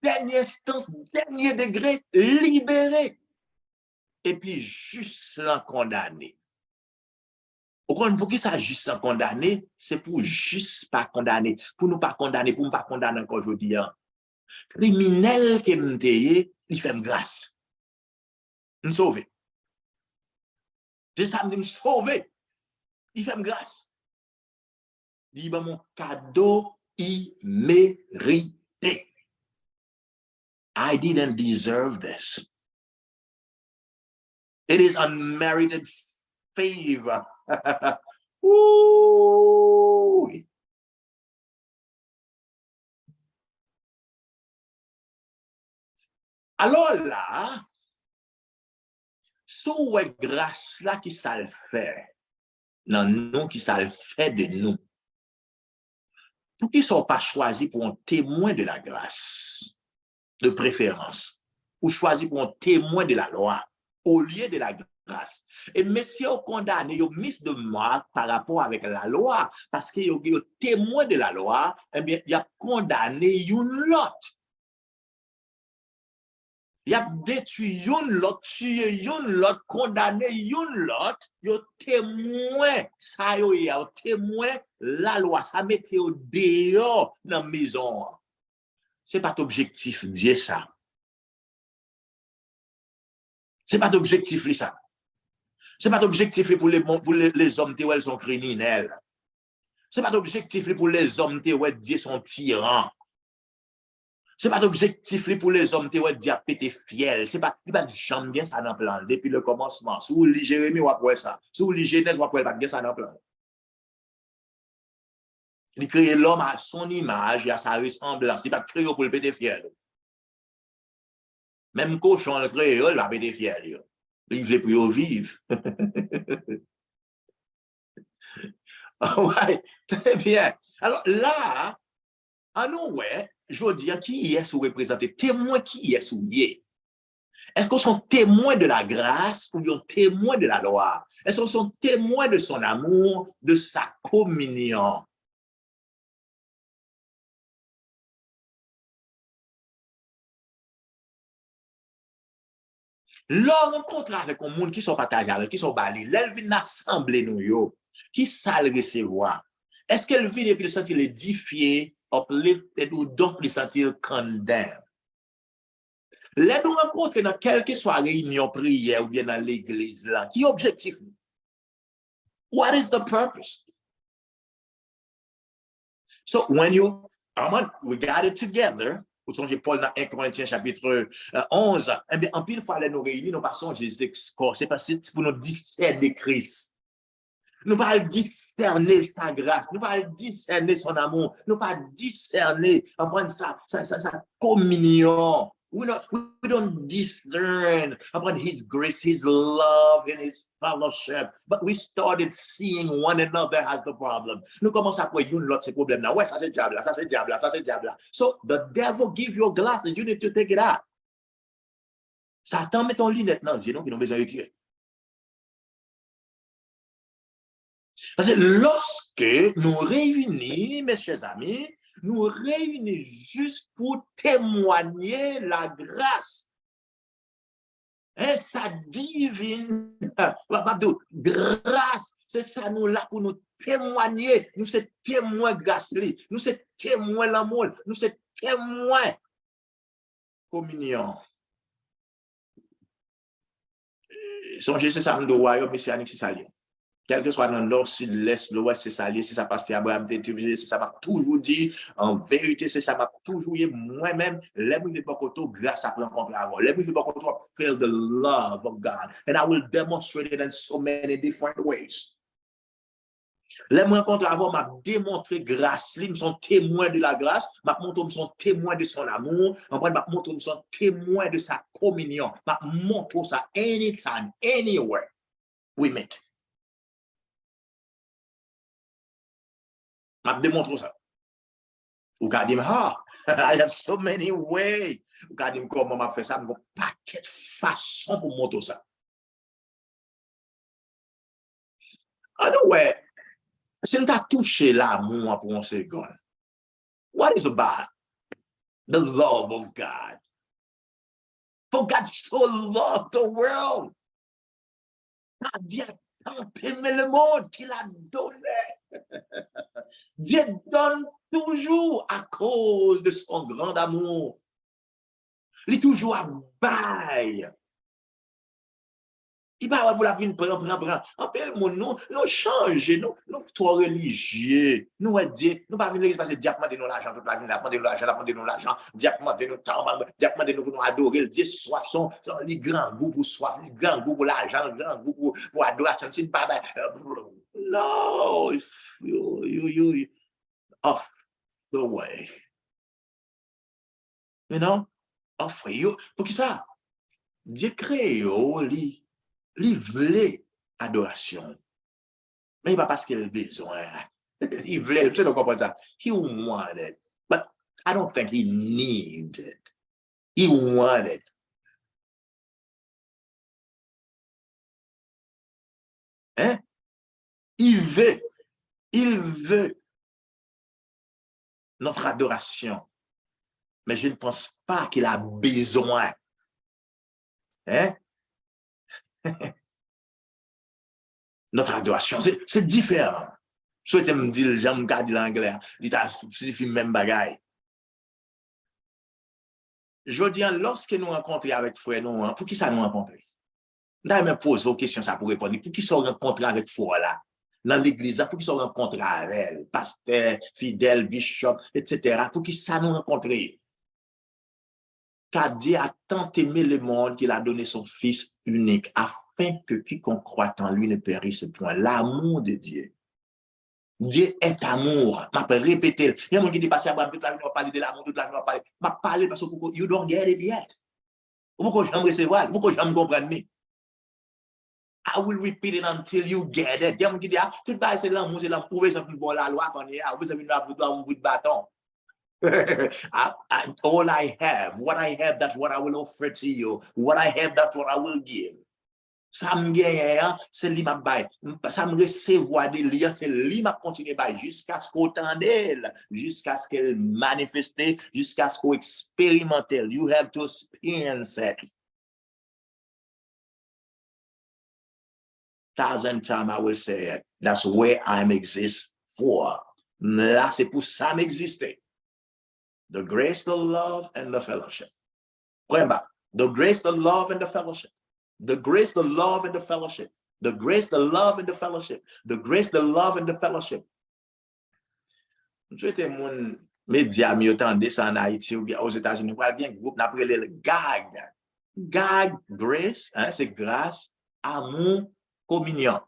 dernière instance, dernier degré, libéré. Et puis, juste là condamné. Pour qui ça juste sans condamner, c'est pour juste pas condamner, pour nous pas condamner, pour ne pas condamner encore aujourd'hui. Criminel qui m'était, il fait grâce. Me sauver. C'est ça, me sauver. Il fait grâce. Il dit, mon cadeau immérité. I didn't deserve this. It is unmerited favor. Ouh. Alors là, sous grâce là qui ça le fait, non, nous qui ça le fait de nous, pour qu'ils ne soient pas choisis pour un témoin de la grâce, de préférence, ou choisis pour un témoin de la loi, au lieu de la grâce. Et messieurs condamnés, ils mis de marque par rapport avec la loi, parce que ils témoin de la loi, eh bien, il a condamné une autre. Il a détruit une l'autre, tué une l'autre, condamné une l'autre, il a témoin, ça y a témoin la loi, ça mettait au dehors dans la maison. Ce n'est pas l'objectif, Dieu ça. Ce n'est pas l'objectif, ça. Ce n'est pas l'objectif pour les hommes qui sont criminels. Ce n'est pas l'objectif pour les hommes qui sont tyrans. Ce n'est pas l'objectif pour les hommes qui ont pété fiel. Ce n'est pas jamais bien ça dans le plan. Depuis le commencement, si vous lisez Jérémie, vous avez ça. Si vous lisez Genèse, vous avez pas bien ça dans le plan. Il crée l'homme à son image et à sa ressemblance. Il n'est pas créé pour le péter fiel. Même cochon le crée, il va péter fiel. Il veut pour vivre. Ouais, très bien. Alors là, en nous, ouais, je veux dire, qui est sous représenté? Témoin qui est sous lié? Est-ce qu'on sont témoins de la grâce ou bien témoins de la loi? Est-ce qu'on sont témoins de son amour, de sa communion? Leur rencontre avec un monde qui sont partagés, qui sont bali, l'elvin assemblée nous, qui ça le recevoir? Est-ce qu'elle vient et puis sentir édifié, uplifted ou donc le sentir condemned? Les nous rencontrer dans quelle que soit réunion prière ou bien dans l'église là, qui est objectif? What is the purpose? So when we got it together, vous songez Paul dans 1 Corinthiens chapitre 11, eh bien, en pile fois, nous réunir, nous passons Jésus corps, c'est parce que c'est pour nous discerner Christ. Nous pas discerner sa grâce, nous pas discerner son amour, nous pas discerner, apprendre sa communion. We don't discern upon his grace, his love, and his fellowship. But we started seeing one another as the problem. Nous commençons à voir l'autre problème là. Ouais, ça c'est diable, ça c'est diable, ça c'est diable. So the devil give you a glass and you need to take it out. Satan met ton lunette dans les yeux, qui n'ont besoin de retirer. Parce que lorsque nous réunissons, mes chers amis, nous réunissons juste pour témoigner la grâce. Et sa divine grâce, c'est ça nous là pour nous témoigner. Nous sommes témoins grâce, nous sommes témoins l'amour, nous sommes témoins communion. Songez, c'est ça, le royaume messianique, c'est ça. Quel que soit le nord, sud, l'est, l'ouest, c'est ça, c'est ça, parce qu'Abraham c'est ça m'a toujours dit, en vérité, c'est ça m'a toujours dit, moi-même, let me be koto, grâce à rencontre avant. Let me be koto, feel the love of God. And I will demonstrate it in so many different ways. Let me rencontre avant, m'a démontré grâce, ils sont témoins de la grâce, m'a montré, ils sont témoins de son amour, m'a montré, ils sont témoins de sa communion, m'a montré ça anytime, anywhere we meet. Je démontre ça. Ou quand dit, I have so many ways. Ou quand dit, comment je fais ça, je vais paquet de façons pour montrer ça. Anyway, si on t'a touché l'amour pour un second, what is about the love of God? For God so loved the world. Dieu a tant aimé le monde qu'il a donné. Dieu donne toujours à cause de son grand amour. Il est toujours à bail. Il va avoir la vie, prendre. En peu, nous changer, nous trop religieux. Nous dire, nous pas venir parce que Dieu demande nous l'argent, toute la vie, demande nous l'argent, Dieu demande nous temps, Dieu demande nous pour adorer, Dieu soif son les grands goût pour soif, les grands goût pour l'argent, les grands goût pour adoration, c'est pas no, if you off the way. You know? Off you. Pour qui ça? Dieu crée il voulait adoration. Mais pas parce qu'il a besoin. Il voulait, tu sais, comprendre ça. He wanted, but I don't think he needed. He wanted. Hein? Il veut notre adoration. Mais je ne pense pas qu'il a besoin. Hein? Notre adoration, c'est différent. Souhaitez me dire, j'aime garder l'anglais, il suffit même bagaille. Je dis, lorsque nous rencontrons avec frère, nous, pour qui ça nous rencontrer? Nous allons me poser vos questions, ça pour répondre. Pour qui ça rencontrer avec frère là? Dans l'église, pour qui ça rencontrer avec elle? Pasteur, fidèle, bishop, etc. Pour qui ça nous rencontrer? Car Dieu a tant aimé le monde qu'il a donné son Fils unique, afin que quiconque croit en lui ne périsse point. L'amour de Dieu. Dieu est amour. Je vais répéter. Il y a des gens qui disent, parce que toute la vie, on va parler de l'amour, toute la vie, on va parler. Je vais parler parce que you don't get it yet. Pourquoi je vais recevoir? Pourquoi je vais me comprendre? I will repeat it until you get it. Il y a des gens qui disent, tout le monde, c'est l'amour, c'est l'amour. Vous pouvez voir la loi qu'on est là. Vous pouvez voir un bout de bâton. All I have, what I have, that's what I will offer to you. What I have, that's what I will give. Ça me gagne, c'est lui m'a bail. Ça me recevoir de lui, c'est lui m'a continuer bail jusqu'à ce qu'on d'elle, jusqu'à ce qu'elle manifeste, jusqu'à ce qu'on expérimente. You have to experience it. 1,000 times I will say it. That's where I'm exist for. Là, c'est pour ça m'exister. The grace, the love, and the fellowship. Remember, the grace, the love, and the fellowship. The grace, the love, and the fellowship. The grace, the love, and the fellowship. The grace, the love, and the fellowship. Je te mon média mi entendre ça en Haïti ou bien aux États-Unis, ou bien groupe n'a pris le GAG. GAG, grace, hein, c'est grâce, amour, communion.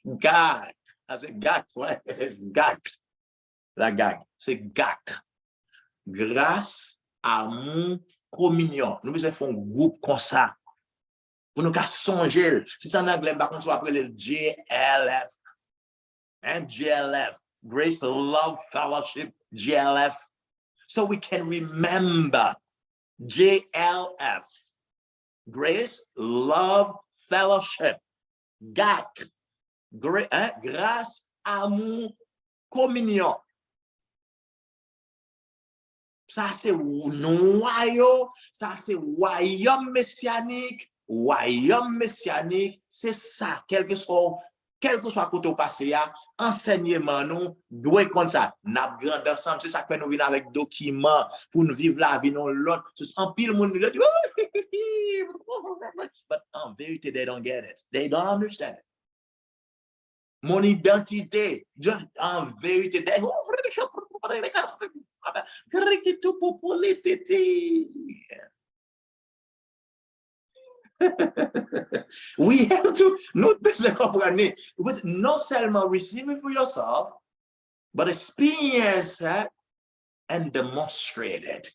GAG, c'est GAG, ouais, GAG. La GAG, c'est GAG. Grâce, amour, communion. Nous faisons un groupe comme ça. Pour nous songer. Si ça en anglais, par contre, après le GLF. And GLF. Grace, Love, Fellowship, GLF. So we can remember GLF. Grace, Love, Fellowship. GAC. Grâce, amour, communion. Ça, c'est noyau, ça, c'est royaume messianique. Royaume messianique, c'est ça, quel que soit côté passé, enseignement, nous, doit comme ça. Nous avons grand ensemble, c'est ça que nous venons avec documents pour nous vivre la vie, non l'autre. En pile, monde nous dit, but en vérité, they don't get it. They don't understand it. Mon identité, en vérité, we have to not non seulement receive it for yourself, but experience it and demonstrate it.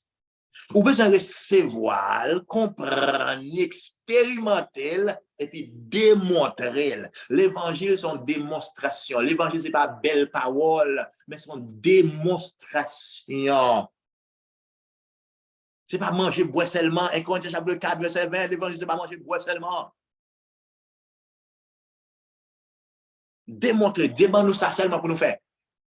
Ou besoin recevoir, comprendre, expérimenter et puis démontrer. L'évangile, c'est une démonstration. L'évangile, ce n'est pas belle parole, mais c'est une démonstration. Ce n'est pas manger, boire seulement. 1 Corinthiens chapitre 4, verset 20, l'évangile, ce n'est pas manger, boire seulement. Démontrer, demande-nous ça seulement pour nous faire.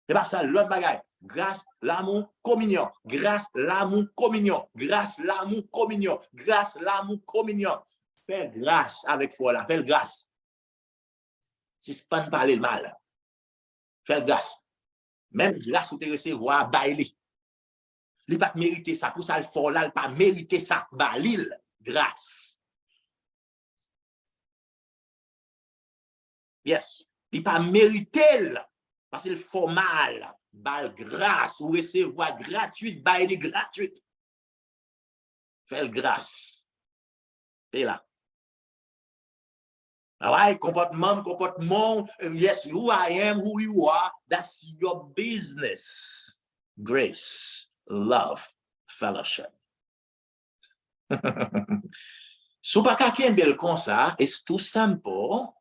C'est pas ça, l'autre bagaille. Grâce, l'amour, communion. Grâce, l'amour, communion. Grâce, l'amour, communion. Grâce, l'amour, communion. Fais grâce avec foi là. Fais grâce. Si c'est pas de parler le mal. Fais grâce. Même grâce où tu recevoir, baili. Il n'a pas mérité ça. Pour ça, le fort là, il n'a pas mérité ça. Balil, grâce. Yes. Il n'a pas mérité là. Parce qu'il faut mal. Bal grâce, ou recevoir gratuite, bail gratuite. Fais grâce. C'est là. Alright, comportement, yes, who I am, who you are, that's your business. Grace, love, fellowship. So, pas qu'un bel comme ça, it's too simple.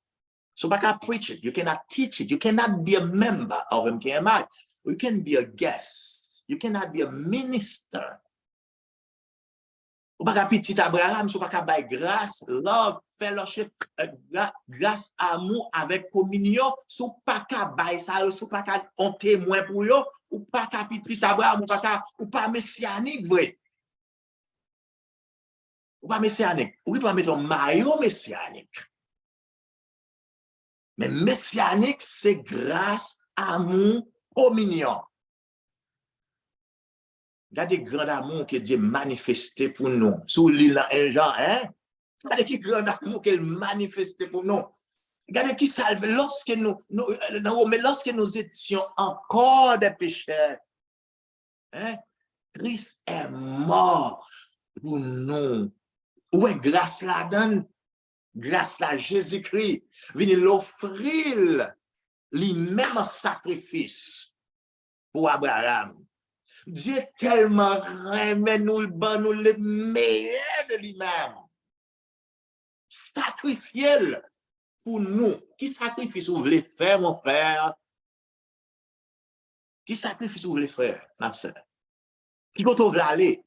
So, pas qu'à preach it. You cannot teach it. You cannot be a member of MKMI. You can be a guest. You cannot be a minister. Ou pas qu'à petit Abraham, ou pas qu'à bailler grâce, love, fellowship, grâce, amour avec communion, ou pas qu'à bailler ça, ou pas qu'à un témoin pour eux, ou pas qu'à petit Abraham, ou pas messianique, vrai. Ou pas messianique. Ou tu dois mettre un maillot messianique. Mais messianique, c'est grâce, amour, communion. Regardez le grand amour que Dieu manifesté pour nous. Sous l'île un Jean, hein? Regardez qui grand amour qu'il manifesté pour nous. Regardez qui salve lorsque lorsque nous étions encore des pécheurs. Hein? Christ est mort pour nous. Où est grâce la donne? Grâce à Jésus-Christ, venez l'offrir lui-même en sacrifice pour Abraham. Dieu tellement aimé nous le meilleur de lui-même. Sacrifier pour nous. Qui sacrifice vous voulez faire, mon frère? Qui sacrifice vous voulez faire, ma soeur? Qui peut vous aller?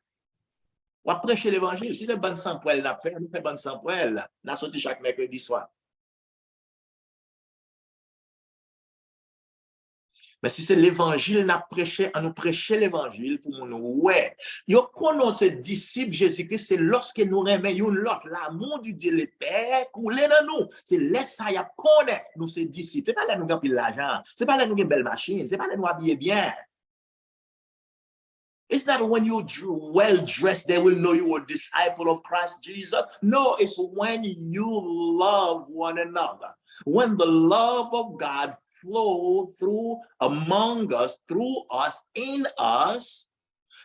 On va prêcher l'évangile. Si le bon sang pour elle l'a fait, nous fait bon sang pour elle. On a sorti chaque mercredi soir. Mais si c'est l'évangile, on nous prêcher l'évangile pour nous. Ouais. Yo connaît ces disciples Jésus-Christ, c'est lorsque nous remettons l'autre, l'amour du Dieu le Père couler dans nous. C'est là ça y a connaître nous ces disciples. C'est pas là nous avons l'argent, c'est pas là nous avons une belle machine, c'est pas là nous habiller bien. It's not when you're well dressed, they will know you are a disciple of Christ Jesus. No, it's when you love one another. When the love of God flow through among us, through us, in us,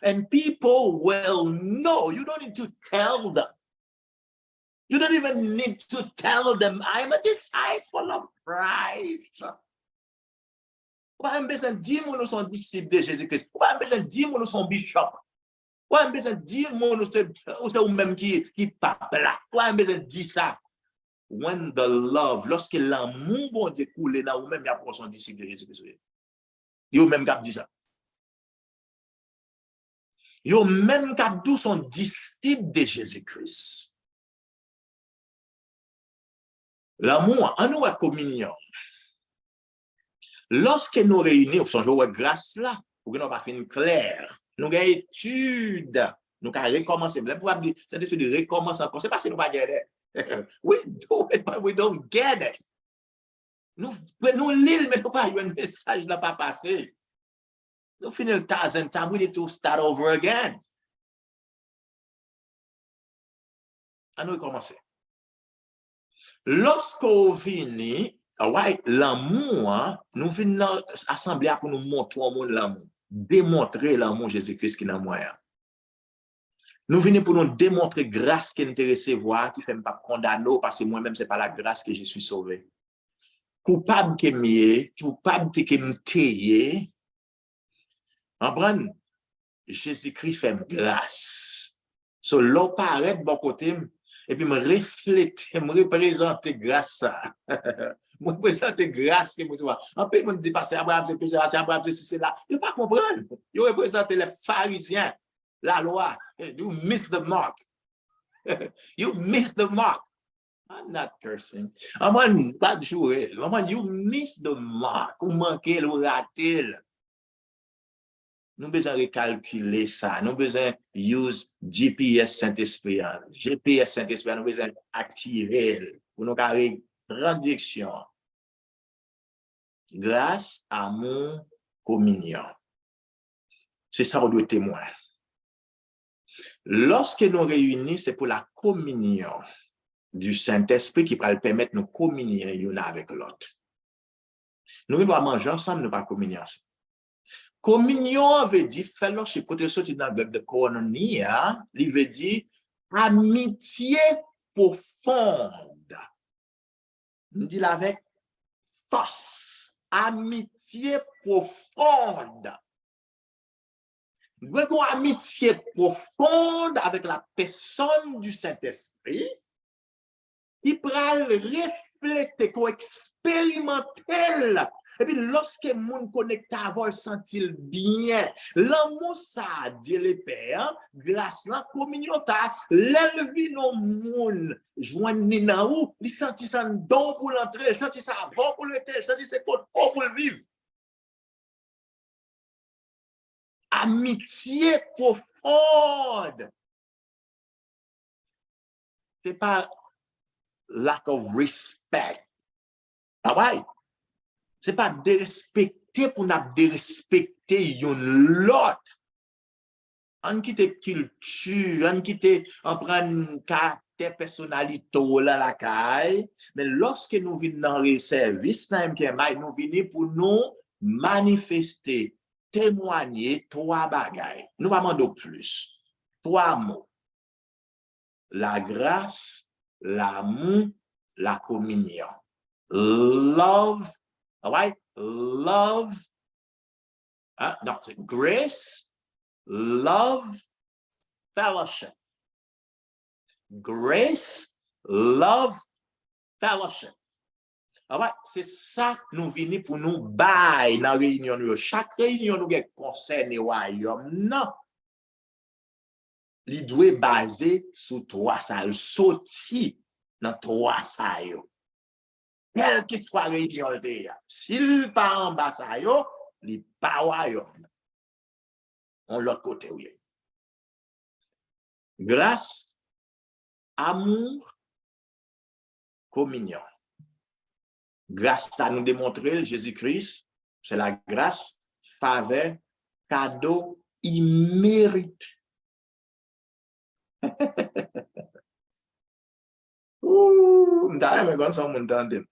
and people will know. You don't need to tell them. You don't even need to tell them, I'm a disciple of Christ. Pas besoin de dire que nous sommes disciples de Jésus-Christ. Pas besoin de dire que nous sommes bishop. Pas besoin de dire que nous sommes même qui pape là. Pas besoin de dire ça. When the love, lorsque l'amour bon Dieu coule dans vous-même, il y a pour son disciple de Jésus-Christ. Yo même cap dit ça. Yo même cap d'où son disciple de Jésus-Christ. L'amour, en nous à communion. Lorsque nous réunissons, son jour de grâce là, pour que nous pas fin clair, nous avons étude, nous avons recommencé. Même pour dire, c'est esprit de recommencer encore. C'est parce que nous pas get it. We do it, but we don't get it. Nous lisons, mais nous pas eu un message là pas passé. Nous finissons le temps and time, we need to start over again. À nous recommencer. Lorsqu'on vient, ouais, l'amour, nous venons assembler pour nous montrer au monde l'amour, démontrer l'amour de Jésus-Christ qui est dans moi. Nous venons pour nous démontrer grâce qui nous recevoir, qui ne fait pas condamner, parce que moi-même, ce n'est pas la grâce que je suis sauvé. Coupable que mieux, coupable que me tailler, comprendre, Jésus-Christ fait grâce. So, l'eau paraît de bon côté, et puis me refléter, me représenter grâce ça. Me représenter grâce que moi en peu monde dit passer Abraham c'est péché, Abraham c'est là. Il pas comprendre. Il représente les pharisiens, la loi. You miss the mark. You miss the mark. I'm not cursing. I'm pas de jouer. You miss the mark. Ou manquer le rater. Nous besoin recalculer ça. Nous besoin use GPS Saint-Esprit. GPS Saint-Esprit, nous besoin activer pour nous carrer grande direction. Grâce, amour, communion. C'est ça qu'on doit témoin. Lorsque nous réunissons, c'est pour la communion du Saint-Esprit qui va permettre de nous communier l'un avec l'autre. Nous devons manger ensemble, nous ne pas communier ensemble. Communion veut dire fellowship. Quand tu sorti dans le verbe de koinonia, il veut dire amitié profonde. On dit avec force. Amitié profonde. Nous avons une amitié profonde avec la personne du Saint-Esprit qui pourra le refléter, qu'on expérimenter. Et puis, lorsque les gens connectent à vous, sentent bien. L'amour, ça, Dieu le Père, grâce à la communion, l'élevé nos gens, joignent dans où, ils sentent ça bon pour l'entrer, ils sentent ça bon pour le tel, ils sentent ça bon pour le vivre. Amitié profonde. Ce n'est pas lack of respect. Ah ouais? Ce n'est pas dérespecter pour nous dérespecter l'autre. On quitte culture, on quitte, on prend caractère, personnalité là la caille. Mais lorsque nous venons dans le service, nous venons pour nous manifester, témoigner trois bagailles. Nous ne demandons plus. Trois mots. La grâce, l'amour, la communion. Love. All right? Love. No, grace, love, fellowship. Grace, love, fellowship. All right? C'est ça que nous venons pour nous bailler dans la réunion. Chaque réunion nous concerne le royaume. Non. Il doit baser sur trois ça. Sorti dans trois ça. Quelle que soit la réunion, s'il pas en bas ça, les paroles, on l'autre côté, oui. Grâce, amour, communion. Grâce à nous démontrer Jésus-Christ, c'est la grâce, faveur, cadeau, immérite. Ouh, d'ailleurs, mais ça m'entendait.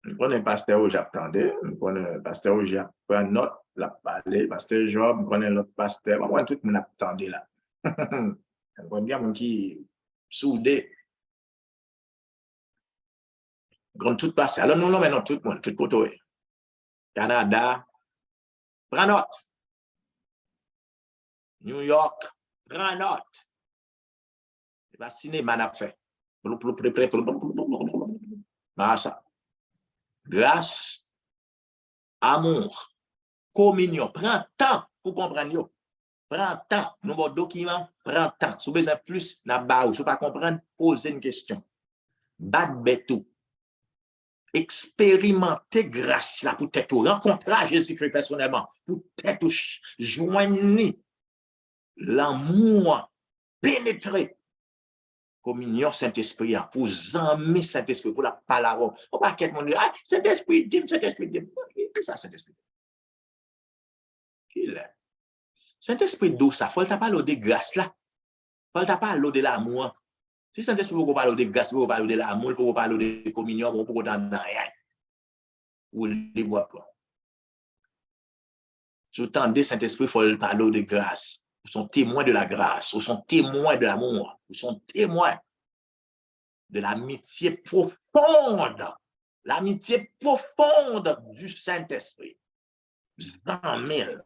Je connais pasteur où j'attendais, je connais pasteur où j'apprends note, la parler, pasteur Job, je connais l'autre pasteur, moi, tout le monde attendait là. Je connais bien mon qui soudé. Grand tout pasteur. Alors, nous, non, mais non, tout le monde, tout côté. Canada, prends note. New York, prends note. C'est pas cinéma n'a fait. Ça. Grâce, amour, communion. Prends temps pour comprendre. Prends temps. Nous avons document, prends temps. Si vous avez besoin plus, n'a pas, si vous pas comprendre, posez une question. Bat betou. Expérimenter grâce là pour tête rencontrer Jésus-Christ personnellement, pour tête joindre l'amour, pénétrer. Communion Saint-Esprit, pour amis Saint-Esprit, pour la parole. On va quelqu'un dire, ah, Saint-Esprit, dit, Saint-Esprit, dit. Qui ça, Saint-Esprit? Qui est? Saint-Esprit d'où ça? Faut pas parler de grâce là. Faut pas parler de l'amour. Si Saint-Esprit vous parle de grâce, vous parle de l'amour, vous parle de communion, vous pouvez dans rien. Vous les voyez pas. Si vous entendez Saint-Esprit, il faut parler de grâce. Vous sont témoins de la grâce, vous sont témoins de l'amour, vous sont témoins de l'amitié profonde du Saint-Esprit. Vous entendez.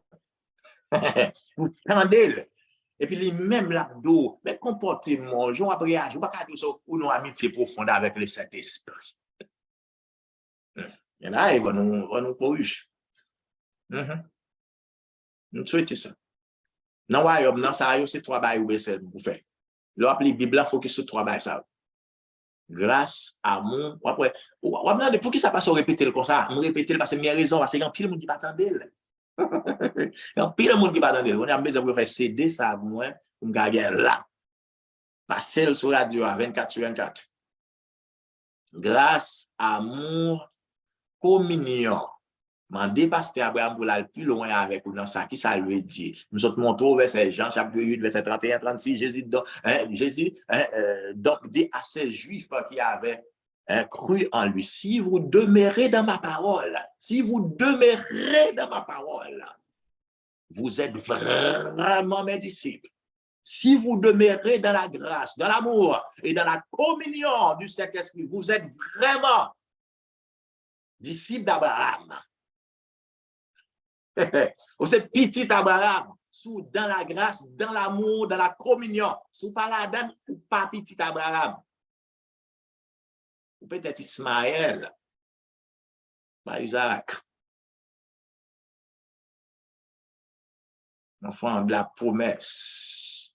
Et puis, les mêmes là-dedans, mais comportement, je vais réagir, je ne vais pas dire ça pour une amitié profonde avec le Saint-Esprit. Et là, il va nous corriger. Nous souhaitons ça. Non, non, ça, c'est trois bails vous faites. La Bible, il faut que ce trois bails ça. Grâce, amour. Après, pour qui ça passe à répéter comme ça? On répéter parce que j'ai raison, parce qu'il y a un pile de monde qui va attendre. Il y a un pile de monde qui va attendre. On a besoin de faire CD ça, moi, pour me garder là. Passer sur la radio à 24/24. Grâce, amour, communion. Mandez pasteur Abraham pour aller plus loin avec nous dans ça, qui ça lui dit. Nous sommes montrés au verset Jean, chapitre 8, verset 31-36, Jésus donc dit à ces Juifs qui avaient cru en lui, si vous demeurez dans ma parole, vous êtes vraiment mes disciples. Si vous demeurez dans la grâce, dans l'amour et dans la communion du Saint-Esprit, vous êtes vraiment disciples d'Abraham. Vous êtes petit Abraham, dans la grâce, dans l'amour, dans la communion. Si vous parlez là-dedans, ou pas petit Abraham. Ou peut-être Ismaël, pas Isaac. Enfant de la promesse.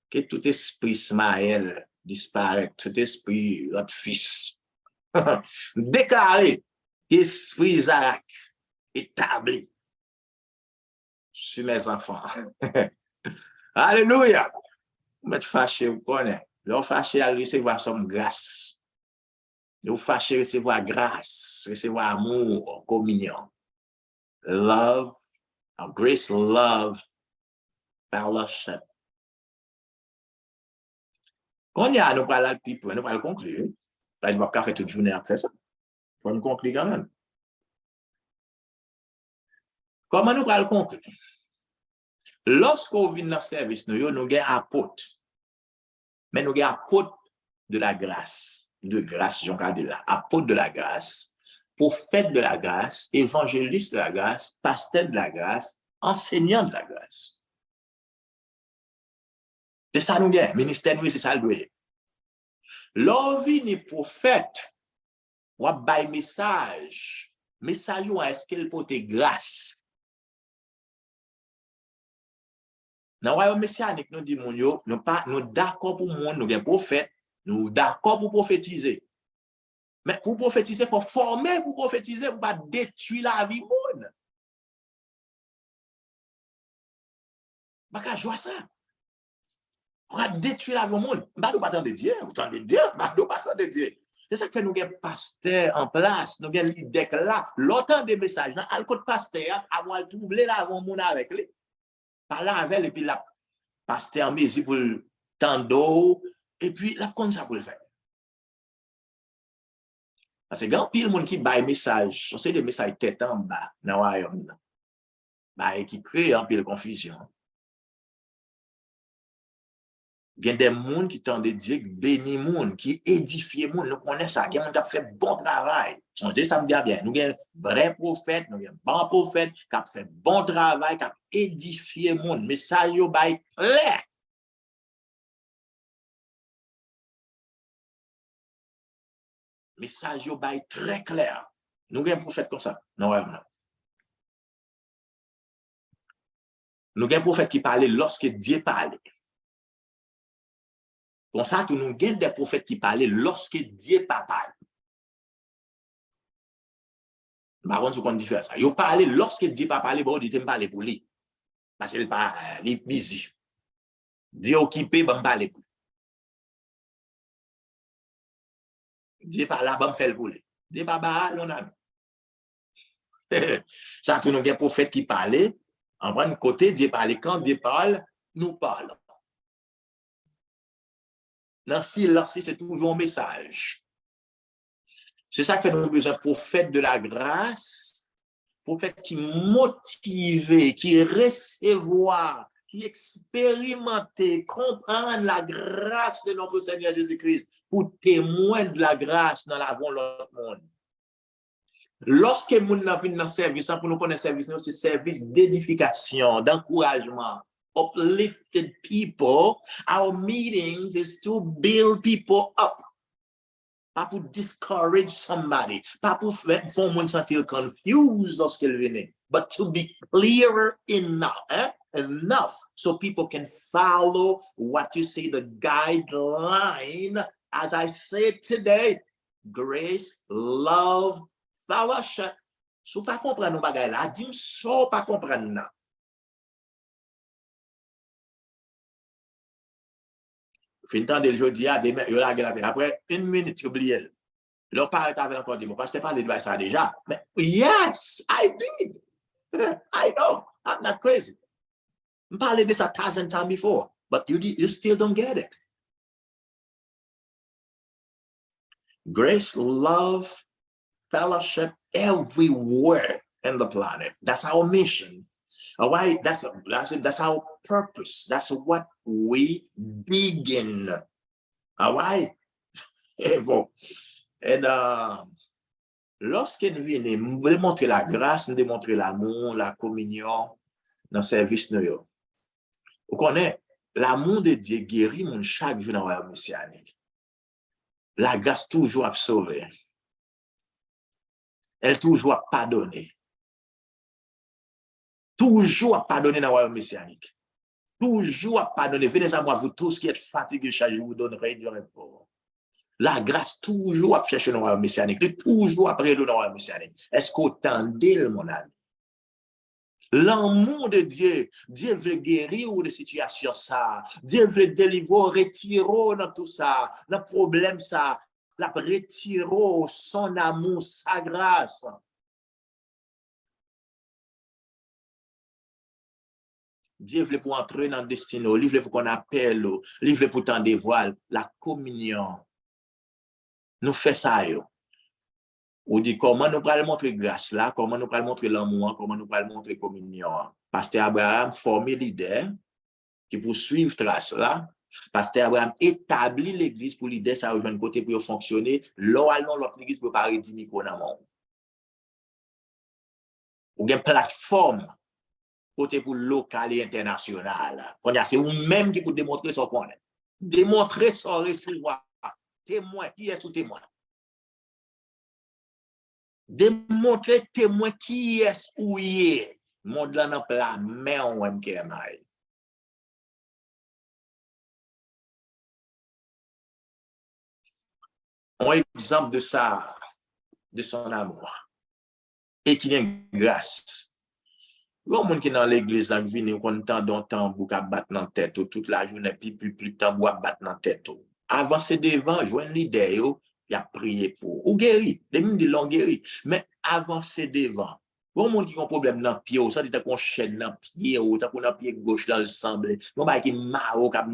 Que tout esprit Ismaël disparaisse, tout esprit notre fils. Déclaré, esprit Isaac établi sur mes enfants. Alléluia. Vous êtes fâché, vous connaissez. Vous fâché à recevoir son grâce. Vous fâché à recevoir grâce, recevoir amour, communion. Love, grace, love, fellowship. Quand il y a, nous parlons nous allons conclure. Il va pas faire toute journée après ça. Il faut nous conclure quand même. Comment nous allons conclure? Lorsqu'on vient dans le service, nous avons apôtre. Mais nous avons apôtre de la grâce. De grâce, j'en garde là. Apôtre de la grâce, prophète de la grâce, évangéliste de la grâce, pasteur de la grâce, enseignant de la grâce. C'est ça nous avons. Ministère, c'est ça le doigt. L'envie ni prophète, ou a bail message. Message, est-ce qu'elle porte grâce? Dans le royaume messianique, nous disons, nous d'accord pour le monde, nous sommes prophètes, nous d'accord pour prophétiser. Mais pour prophétiser, il faut former pour prophétiser, pour pas détruire la vie monde. Pas jouer ça. On va détruire la vie monde. Pas de Dieu, vous entendez Dieu, pas de Dieu. C'est ça que nous avons pasteur en place, nous avons l'idée que là, l'autant des messages, à le pasteur, avoir troublé la vie monde avec lui. Par là avec, et puis la pasteur mis ici pour le tendre, et puis la comme ça pour le faire. Parce que quand pile monde qui baille message, c'est des messages tête en bas dans le royaume, qui crée un peu de confusion. Il y a des gens qui tendent Dieu, qui bénissent les gens, qui édifient les gens. Nous connaissons ça. Il y a des gens qui fait bon travail. Ça me dit bien. Nous avons vrais prophètes, nous avons bons prophètes qui ont fait bon travail, qui ont édifié les gens. Le message est clair. Le message est très clair. Nous avons un prophète comme ça. Non, non. Nous avons un prophète qui parlait lorsque Dieu parlait. Comme ça, nous avons des prophètes qui parlaient lorsque Dieu pas parlé. Par contre, on diffère ça. Ils parlaient lorsque Dieu pas parlé, bon, Dieu ne parle pour lui. Parce qu'il est busy. Dieu occupé, bon, parle pour lui. Dieu pas là, bon, fait pour lui. Dieu pas là, on a. Ça, nous avons des prophètes qui parlaient. En vrai, côté, Dieu parle. Quand Dieu parle, nous parlons. Dans silence, c'est toujours un message. C'est ça que fait nous besoin de prophètes de la grâce, prophètes qui motivent, qui recevoir, qui expérimentent, comprendre la grâce de notre Seigneur Jésus-Christ pour témoigner de la grâce dans la vie de l'autre monde. Lorsque nous venons dans le service, pour nous connaître le service, c'est un service d'édification, d'encouragement. Uplifted people, our meetings is to build people up. Pas pour discourage somebody, pas pour faire un monde sentir confused lorsqu'il venait, but to be clearer enough so people can follow what you say, the guideline, as I said today, grace, love, fellowship. Si vous ne comprenez pas ce là, dis-moi ça, pas comprendre. Fin temps de jeudi, après une minute, oubliez. Leur parent avait encore dit, parce que tu parlé de ça déjà. Mais yes, I did. I know. I'm not crazy. I parlé de ça 1,000 times before, but you still don't get it. Grace, love, fellowship everywhere in the planet. That's our mission. All right, that's our purpose. That's what we begin. All right. And lorsque nous venons, nous démontrer la grâce, nous démontrer l'amour, la communion dans le service nous. Vous connaissez, l'amour de Dieu guérit mon chaque jour dans le royaume messianique. La grâce toujours a sauvé. Elle toujours a pardonné. Toujours a pardonné dans le royaume messianique. Toujours a pardonné. Venez à moi, vous tous qui êtes fatigués, chaque jour, vous donnerez du repos. La grâce toujours à chercher dans le royaume messianique. Toujours après le royaume messianique. Est-ce qu'on entendait, mon ami? L'amour de Dieu, Dieu veut guérir de situations ça, Dieu veut délivrer, retirer dans tout ça, dans le problème ça, la retirer son amour, sa grâce. Dieu veut pour entrer dans le destin, il veut pour qu'on appelle, il veut pour t'en dévoiler la communion. Nous faisons ça, yo. Ou dit comment nous allons montrer grâce là, comment nous allons montrer l'amour, comment nous allons montrer communion. Pasteur Abraham formé leader qui pour suivre trace là. Pasteur Abraham établit l'église pour l'idée ça rejoindre côté pour fonctionner. Localement l'autre église peut pas redire dans le monde. Ou une plateforme côté pour local et international. C'est vous-même qui pour démontrer son point. Démontrer son recevoir. Témoin, qui est sous témoin? Démontrer témoin qui est où il est. Monde là dans la main ou MKMI. un exemple de ça, de son amour, et qui a une grâce. Il y a des gens qui sont dans l'église, qui viennent, qui ont tant de temps pour battre dans la tête, toute la journée, puis plus de temps pour battre dans la tête. Avancer devant, jouer un leader, il a prié pour. Ou guéri, les mêmes disent l'ont guéri, mais avancer devant. Bon, monde qui a un problème dans le pied, ça dit qu'on chaîne dans le pied, ou t'as qu'on a pied gauche là, le semble. Bon, bah, qui marre, qui a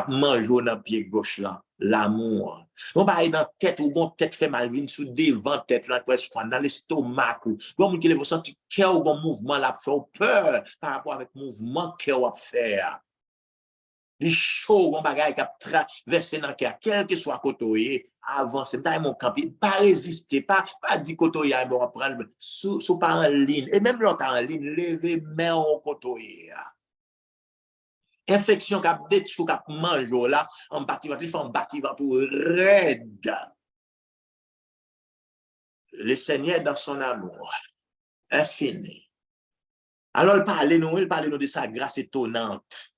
mangé dans le pied gauche là, l'amour. Bon, bah, dans la tête, ou bon, tête fait mal, vient sous devant tête là, dans l'estomac. Bon, monde qui le senti cœur ou bon mouvement là, fait peur par rapport avec le mouvement cœur à faire. Les choses, on bagaille qui a traversé dans le cœur, quel que soit côté, avancer, dans mon camp, pas résister, pas dire côté, on va prendre, sous pas en ligne, et même l'autre en ligne, lever main au côté. Infection qui a détruit, qui a mangé là, en bâtiment, il faut un bâtiment pour raide. Le Seigneur dans son amour infini. Alors, il parle de sa grâce étonnante.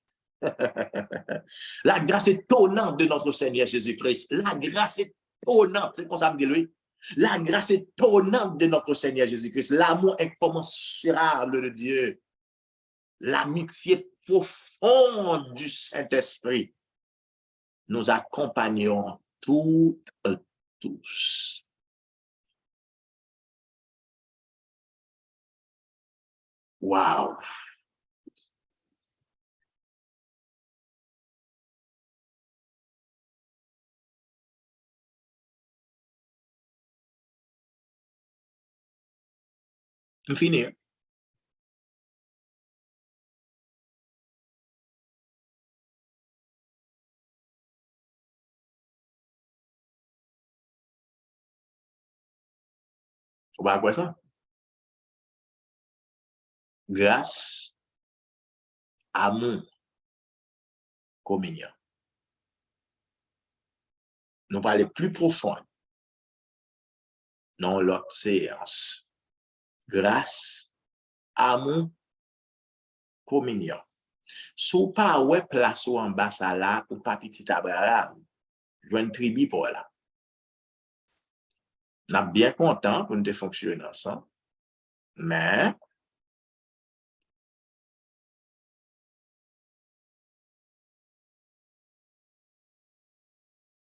La grâce étonnante de notre Seigneur Jésus-Christ. La grâce étonnante, c'est comme ça me dit lui. La grâce étonnante de notre Seigneur Jésus-Christ. L'amour incommensurable de Dieu. L'amitié profonde du Saint-Esprit. Nous accompagnons toutes et tous. Wow! On finit. On va à quoi ça? Grâce, amour, communion. Nous parlons plus profond dans l'autre séance. Grâce, amour, communion. Sou pas ouais place ou en bas ça là ou pas petit Abraham. Je une tribu pour là. N'a bien content pour nous fonctionner ensemble. Mais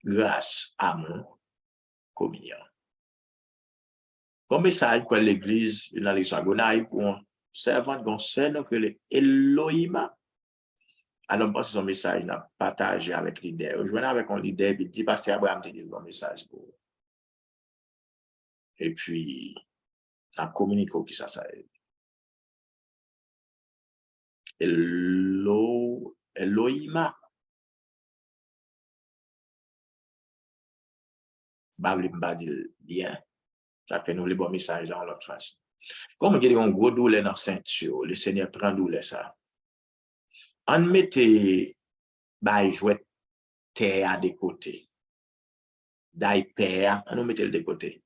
grâce, amour, communion. Comme message pour l'église dans les Sagonaï pour un servant de concerne que le Elohim. Alors, je pense que son message n'a partagé avec le leader. Je venais avec un leader et dit Pasteur Abraham te dit un message pour. Et puis, on a communiqué qui ça est. Elohim. Bah, dire bien. Ça fait nous les bons messages dans l'autre face. Comme il y a un gros douleur dans la ceinture, le Seigneur prend douleur ça. On mettait bah jouet terre à des côtés. D'ail père, on nous mettait de côté.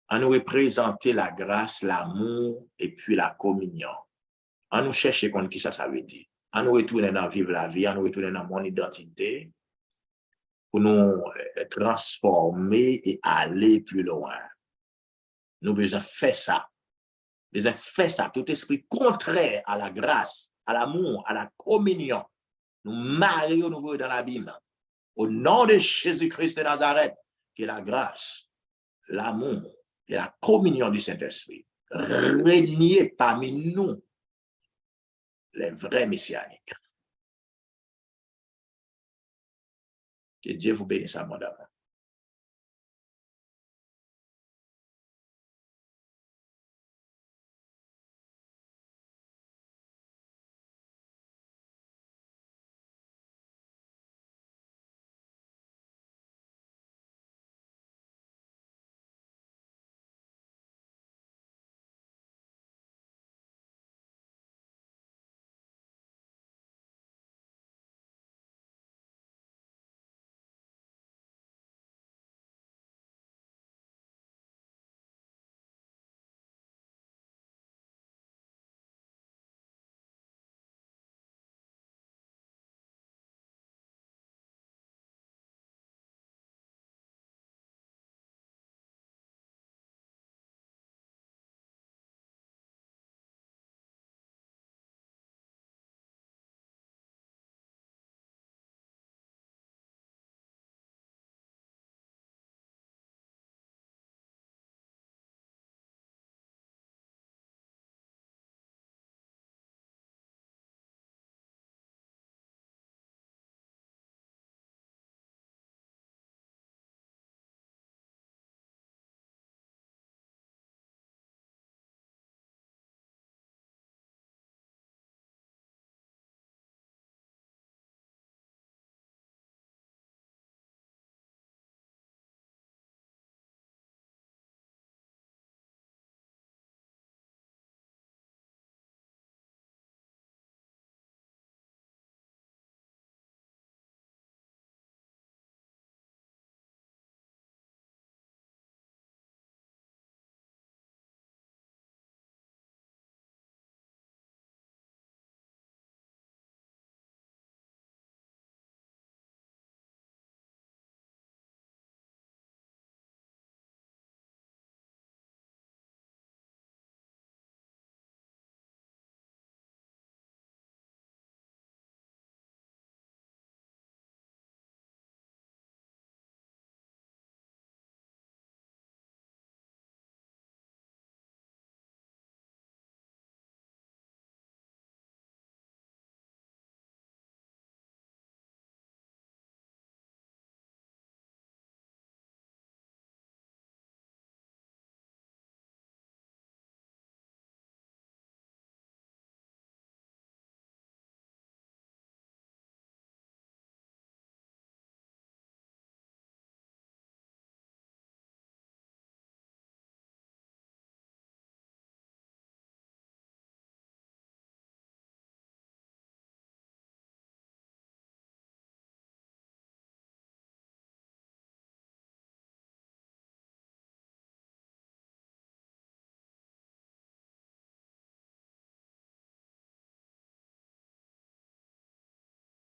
On nous représentait la grâce, l'amour et puis la communion. On nous cherchait contre qui ça veut dire. On nous retourner dans vivre la vie, on nous retourner dans mon identité pour nous transformer et aller plus loin. Nous besoin faire ça. Nous besoin faire ça. Tout esprit contraire à la grâce, à l'amour, à la communion. Nous marions nous dans l'abîme. Au nom de Jésus-Christ de Nazareth, que la grâce, l'amour et la communion du Saint-Esprit régner parmi nous, les vrais messianiques. Que Dieu vous bénisse abondamment.